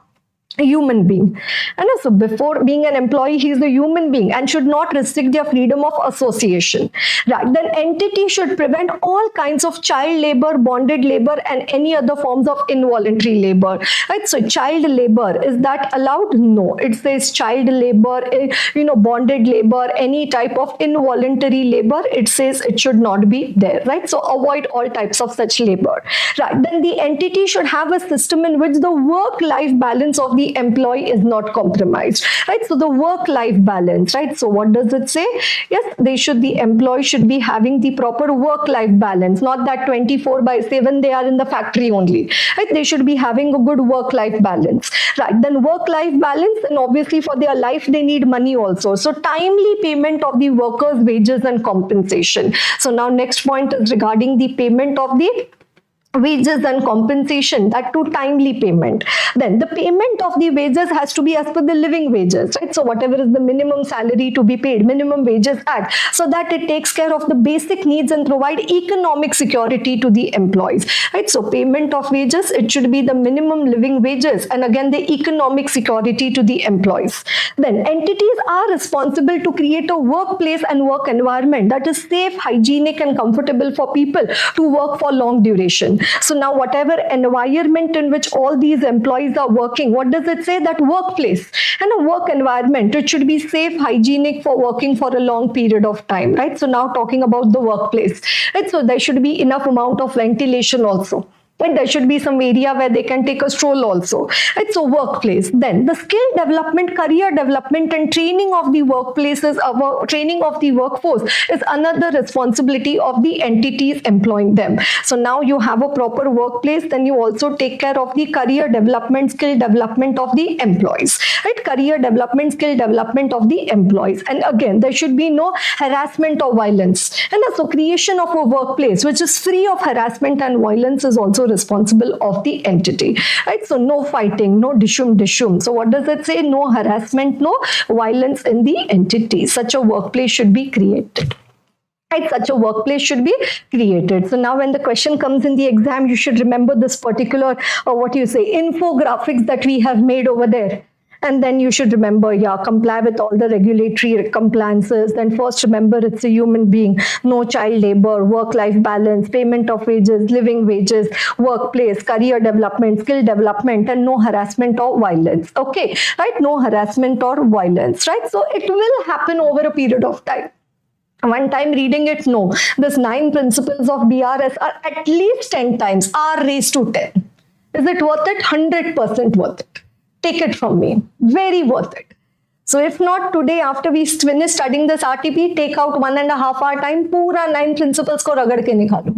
Speaker 1: a human being. And so before being an employee, he is a human being and should not restrict their freedom of association. Right. Then entity should prevent all kinds of child labor, bonded labor, and any other forms of involuntary labor. Right. So child labor, is that allowed? No. It says child labor, bonded labor, any type of involuntary labor, it says it should not be there. Right. So avoid all types of such labor. Right. Then the entity should have a system in which the work-life balance of the employee is not compromised, right? So the work-life balance, right? So what does it say? Yes, the employee should be having the proper work-life balance, not that 24/7 they are in the factory only, right? They should be having a good work-life balance, right? Then work-life balance, and obviously for their life they need money also. So timely payment of the workers' wages and compensation. So now next point is regarding the payment of the wages and compensation, that too timely payment. Then the payment of the wages has to be as per the living wages, right? So whatever is the minimum salary to be paid, Minimum Wages Act, so that it takes care of the basic needs and provide economic security to the employees, right? So payment of wages, it should be the minimum living wages, and again the economic security to the employees. Then entities are responsible to create a workplace and work environment that is safe, hygienic, and comfortable for people to work for long duration. So now whatever environment in which all these employees are working, what does it say? That workplace and a work environment, it should be safe, hygienic for working for a long period of time, right? So now talking about the workplace, right? So there should be enough amount of ventilation also. And there should be some area where they can take a stroll also. It's a workplace. Then the skill development, career development, and training of the workplaces, training of the workforce is another responsibility of the entities employing them. So now you have a proper workplace, then you also take care of the career development, skill development of the employees, right? Career development, skill development of the employees. And again, there should be no harassment or violence. And also creation of a workplace which is free of harassment and violence is also responsible of the entity, right? So no fighting, no dishum. So what does it say? No harassment, no violence in the entity. Such a workplace should be created. Right, such a workplace should be created. So now when the question comes in the exam, you should remember this particular, infographics that we have made over there. And then you should remember, comply with all the regulatory compliances. Then first remember it's a human being, no child labor, work-life balance, payment of wages, living wages, workplace, career development, skill development, and no harassment or violence. Okay, right? No harassment or violence, right? So it will happen over a period of time. One time reading it, no. This 9 principles of BRS are at least 10 times R raised to 10. Is it worth it? 100% worth it. Take it from me. Very worth it. So if not today, after we finish studying this RTP, take out 1.5 hour time, pura 9 principles ko ragad ke nikhalu.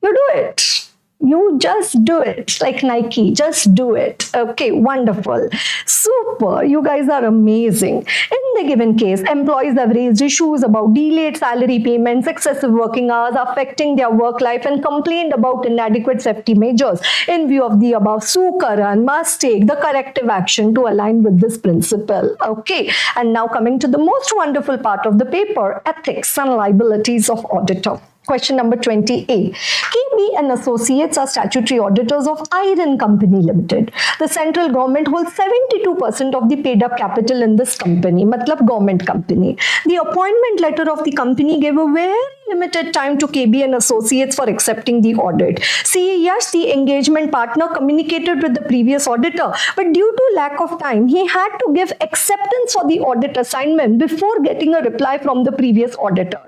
Speaker 1: You do it. You just do it, like Nike, just do it. Okay, wonderful. Super, you guys are amazing. In the given case, employees have raised issues about delayed salary payments, excessive working hours affecting their work life, and complained about inadequate safety measures. In view of the above, Sukaran must take the corrective action to align with this principle. Okay, and now coming to the most wonderful part of the paper, ethics and liabilities of auditor. Question number 20A. KB and Associates are statutory auditors of Iron Company Limited. The central government holds 72% of the paid up capital in this company, matlab government company. The appointment letter of the company gave a very limited time to KB and Associates for accepting the audit. CA Yash, the engagement partner, communicated with the previous auditor, but due to lack of time, he had to give acceptance for the audit assignment before getting a reply from the previous auditor.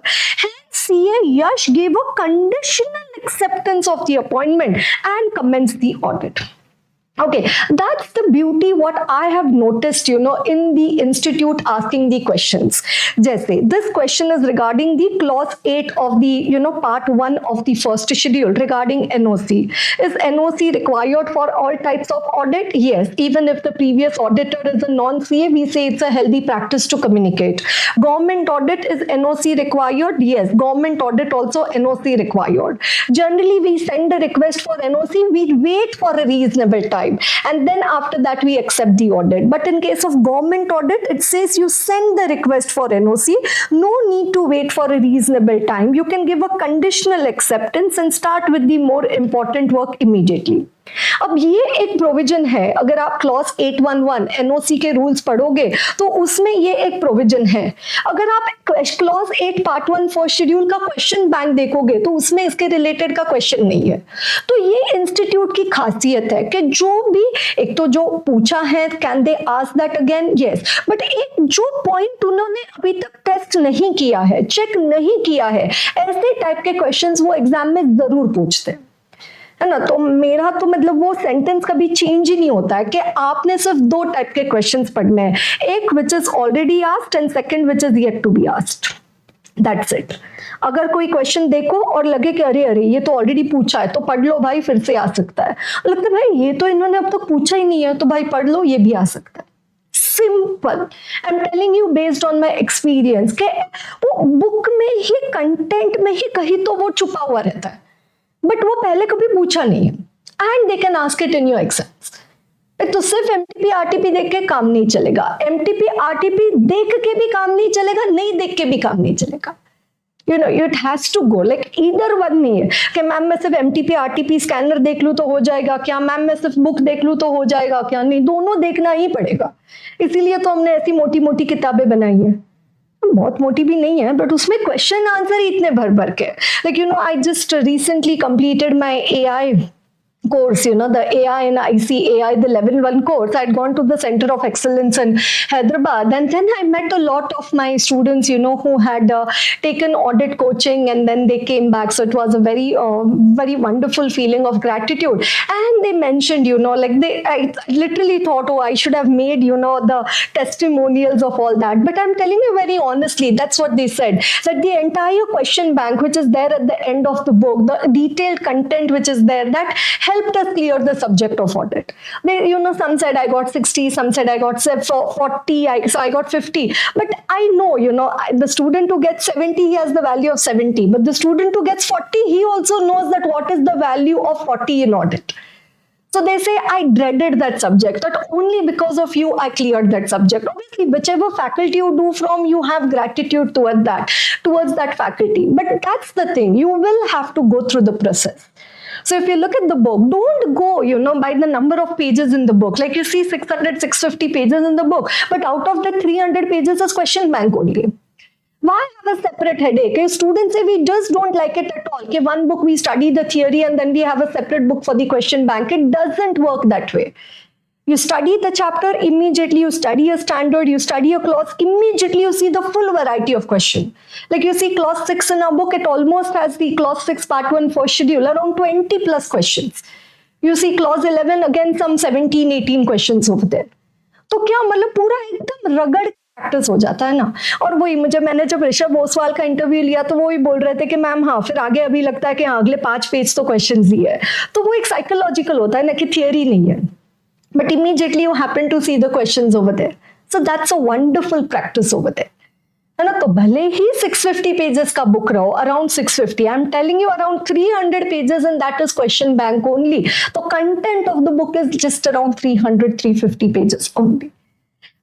Speaker 1: CA Yash gave a conditional acceptance of the appointment and commenced the audit. Okay, that's the beauty what I have noticed, in the institute asking the questions. Jaise, this question is regarding the clause 8 of the, part 1 of the first schedule regarding NOC. Is NOC required for all types of audit? Yes, even if the previous auditor is a non-CA, we say it's a healthy practice to communicate. Government audit, is NOC required? Yes, government audit also NOC required. Generally, we send a request for NOC, we wait for a reasonable time, and then after that we accept the audit. But in case of government audit, it says you send the request for NOC, no need to wait for a reasonable time. You can give a conditional acceptance and start with the more important work immediately. अब ये एक provision है, अगर आप clause 811 NOC के rules पढ़ोगे तो उसमें ये एक प्रोविजन है. अगर आप क्लॉज 8 पार्ट 1 फर्स्ट शेड्यूल का क्वेश्चन बैंक देखोगे तो उसमें इसके रिलेटेड का क्वेश्चन नहीं है. तो ये इंस्टीट्यूट की खासियत है कि जो भी एक तो जो पूछा है, can they ask that again? Yes, but एक जो पॉइंट उन्होंने अभी तक टेस्ट नहीं किया है, चेक नहीं किया है, ऐसे टाइप के क्वेश्चंस वो एग्जाम में जरूर पूछते हैं, है ना. तो मेरा तो मतलब वो सेंटेंस कभी चेंज ही नहीं होता है कि आपने सिर्फ 2 टाइप के क्वेश्चंस पढ़ने हैं, एक which is already asked and second which is yet to be asked. That's it. अगर कोई क्वेश्चन देखो और लगे कि अरे अरे ये तो ऑलरेडी पूछा है तो पढ़ लो भाई, फिर से आ सकता है. लगता है भाई ये तो इन्होंने अब तक पूछा ही नहीं है तो भाई पढ़ लो, ये भी आ सकता है. Simple. I am telling you based on my experience कि वो बुक में ही, कंटेंट में ही कहीं तो वो छुपा हुआ रहता है, बट वो पहले कभी पूछा नहीं है, and they can ask it in your exams. तो सिर्फ एमटीपी आरटीपी देख के काम नहीं चलेगा, एमटीपी आरटीपी देख के भी काम नहीं चलेगा, नहीं देख के भी काम नहीं चलेगा. It has to go like either one. नहीं है कि मैम मैं सिर्फ एमटीपी आरटीपी स्कैनर देख लूं तो हो जाएगा क्या, मैम मैं सिर्फ बुक देख लूं तो हो जाएगा क्या. नहीं, दोनों देखना ही पड़ेगा. इसीलिए तो हमने ऐसी मोटी मोटी किताबें बनाई है. बहुत मोटी भी नहीं है, बट उसमें क्वेश्चन आंसर ही इतने भर भर के. Like I just recently completed my AI course, the AI and ICAI, the level 1 course. I had gone to the Center of Excellence in Hyderabad, and then I met a lot of my students, who had taken audit coaching and then they came back. So it was a very, very wonderful feeling of gratitude. And they mentioned, I literally thought, oh, I should have made, the testimonials of all that. But I'm telling you very honestly, that's what they said, that the entire question bank, which is there at the end of the book, the detailed content which is there, that helped us clear the subject of audit. They, some said I got 60, some said I got 40, so I got 50. But I know, the student who gets 70, he has the value of 70. But the student who gets 40, he also knows that what is the value of 40 in audit. So they say, I dreaded that subject, but only because of you, I cleared that subject. Obviously, whichever faculty you do from, you have gratitude towards that faculty. But that's the thing, you will have to go through the process. So if you look at the book, don't go, by the number of pages in the book. Like you see 600, 650 pages in the book, but out of the 300 pages is question bank only. Why have a separate headache? If students say we just don't like it at all. Okay, one book we study the theory and then we have a separate book for the question bank. It doesn't work that way. You study the chapter, immediately you study a standard, you study a clause, immediately you see the full variety of question. Like you see clause 6 in our book, it almost has the clause 6 part 1 first schedule, around 20 plus questions. You see clause 11, again some 17, 18 questions over there. तो क्या मतलब पूरा एकदम रगड़ practice हो जाता है ना. और वही मैंने जब ऋषभ ओसवाल का इंटरव्यू लिया तो वो ही बोल रहे थे कि मैम हाँ फिर आगे अभी लगता है कि हाँ अगले 5 पेज तो क्वेश्चन ही है. तो वो एक साइकोलॉजिकल होता है ना कि थियरी नहीं है. But immediately you happen to see the questions over there. So that's a wonderful practice over there. है ना. तो भले ही 650 pages का book रहो, around 650, I'm telling you around 300 pages and that is question bank only. तो content of the book is just around 300, 350 pages only.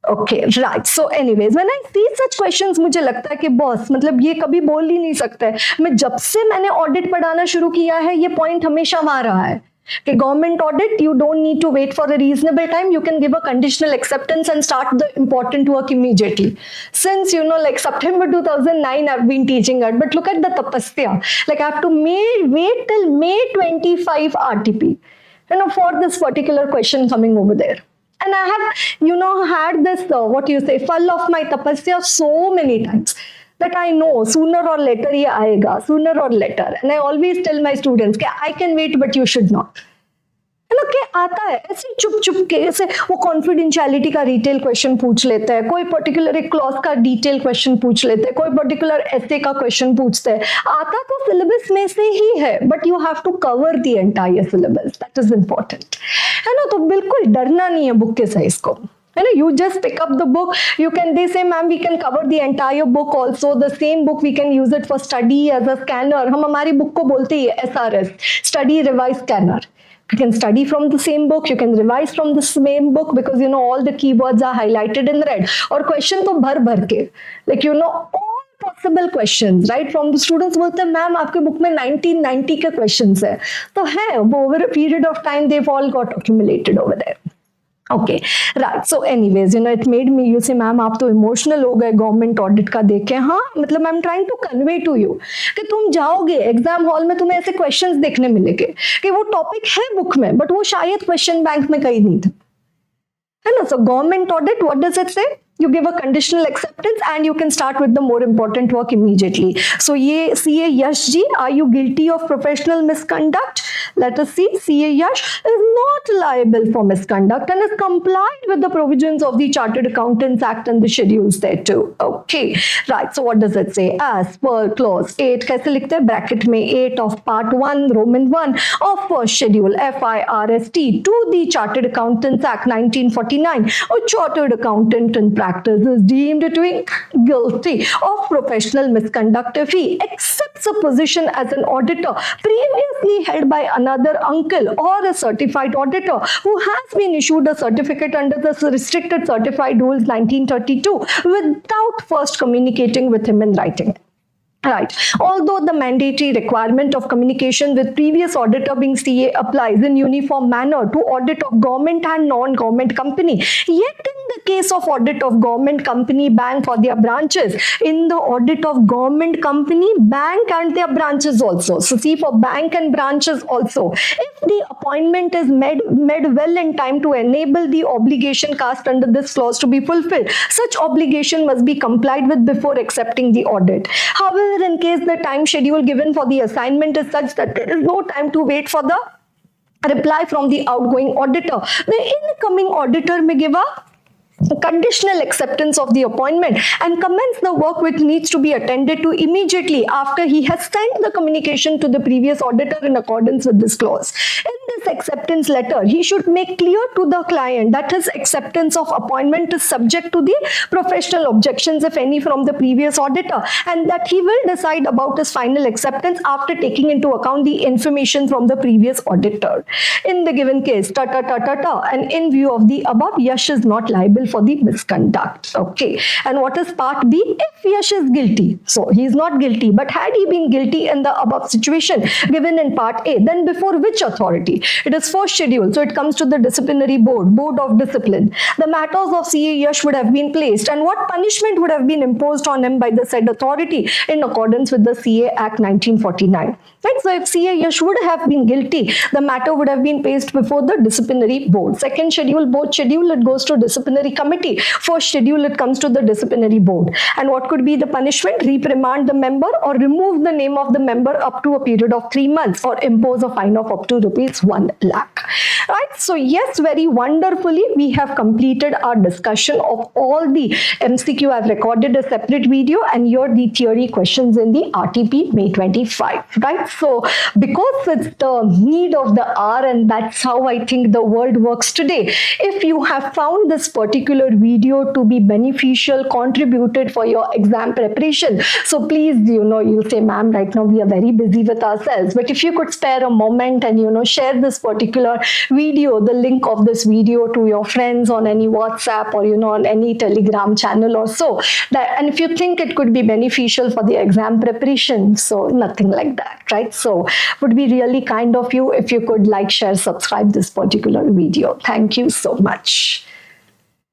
Speaker 1: Okay, right. So anyways, when I see such questions, मुझे लगता है कि boss मतलब ये कभी बोल ही नहीं सकता है. मैं जब से मैंने ऑडिट पढ़ाना शुरू किया है ये पॉइंट हमेशा वहां रहा है कि government audit you don't need to wait for a reasonable time. You can give a conditional acceptance and start the important work immediately. Since like September 2009 I've been teaching it, but look at the tapasya. Like I have to wait till May 25 RTP for this particular question coming over there. And I have, had this, fall of my tapasya so many times that I know sooner or later ye aayega, sooner or later. And I always tell my students, I can wait, but you should not. आता है ऐसे चुप चुप के ऐसे वो confidentiality का detail question पूछ लेता है, कोई पर्टिकुलर एक क्लॉज का डिटेल क्वेश्चन पूछ लेते हैं, कोई पर्टिकुलर एसे का क्वेश्चन पूछते हैं. आता तो सिलेबस में से ही है but you have to cover the entire syllabus. That is important है ना. तो बिल्कुल डरना नहीं है बुक के साइज को. You just pick up the book. They say, ma'am, we can cover the entire book also. The same book we can use it for study as a scanner. हम हमारी बुक को बोलते ही SRS, study revise scanner. You can study from the same book. You can revise from the same book because all the keywords are highlighted in red. और question तो भर के, like all possible questions, right? From the students बोलते हैं ma'am आपके book में 1990 के questions है. तो है over a period of time they've all got accumulated over there. Okay, right. So anyways, it made me, you say, ma'am आप तो इमोशनल हो गए गवर्नमेंट ऑडिट का देख के. हाँ मतलब I am trying to convey to you कि तुम जाओगे एग्जाम हॉल में तुम्हें ऐसे क्वेश्चंस देखने मिलेंगे कि वो टॉपिक है बुक में बट वो शायद क्वेश्चन बैंक में कहीं नहीं था, है ना. So government audit, what does it say? You give a conditional acceptance and you can start with the more important work immediately. So ye CA Yash ji, are you guilty of professional misconduct? Let us see. CA Yash is not liable for misconduct and is complied with the provisions of the Chartered Accountants Act and the schedules there too. Okay, right. So what does it say? As per clause 8, कैसे लिखते हैं bracket में 8 of part 1 Roman 1 of first schedule FIRST to the Chartered Accountants Act 1949, a chartered accountant in practice is deemed to be guilty of professional misconduct if he accepts a position as an auditor previously held by another uncle or a certified auditor who has been issued a certificate under the restricted certified rules 1932 without first communicating with him in writing. Right. Although the mandatory requirement of communication with previous auditor being CA applies in uniform manner to audit of government and non-government company, yet in the case of audit of government company, bank for their branches, in the audit of government company, bank and their branches also. So see, for bank and branches also, if the appointment is made well in time to enable the obligation cast under this clause to be fulfilled, such obligation must be complied with before accepting the audit. However, in case the time schedule given for the assignment is such that there is no time to wait for the reply from the outgoing auditor, the incoming auditor may give a conditional acceptance of the appointment and commence the work which needs to be attended to immediately after he has sent the communication to the previous auditor in accordance with this clause. In this acceptance letter, he should make clear to the client that his acceptance of appointment is subject to the professional objections, if any, from the previous auditor, and that he will decide about his final acceptance after taking into account the information from the previous auditor. In the given case, and in view of the above, Yash is not liable for the misconduct. Okay. And what is part B? If Yash is guilty, so he is not guilty, but had he been guilty in the above situation given in part A, then before which authority? It is first schedule, so it comes to the disciplinary board of discipline. The matters of CA Yash would have been placed, and what punishment would have been imposed on him by the said authority in accordance with the CA Act 1949. Right? So if CA Yash would have been guilty, the matter would have been placed before the disciplinary board. Second schedule, board schedule, it goes to disciplinary committee. First schedule, it comes to the disciplinary board. And what could be the punishment? Reprimand the member or remove the name of the member up to a period of 3 months or impose a fine of up to rupees 1 lakh. Right? So yes, very wonderfully, we have completed our discussion of all the MCQ. I've recorded a separate video and here the theory questions in the RTP May 25. Right? So because it's the need of the hour and that's how I think the world works today, if you have found this particular video to be beneficial, contributed for your exam preparation, so please, you'll say, ma'am, right now we are very busy with ourselves, but if you could spare a moment and, share this particular video, the link of this video to your friends on any WhatsApp or, on any Telegram channel or so, and if you think it could be beneficial for the exam preparation, so nothing like that, right? So would be really kind of you if you could like, share, subscribe this particular video. Thank you so much.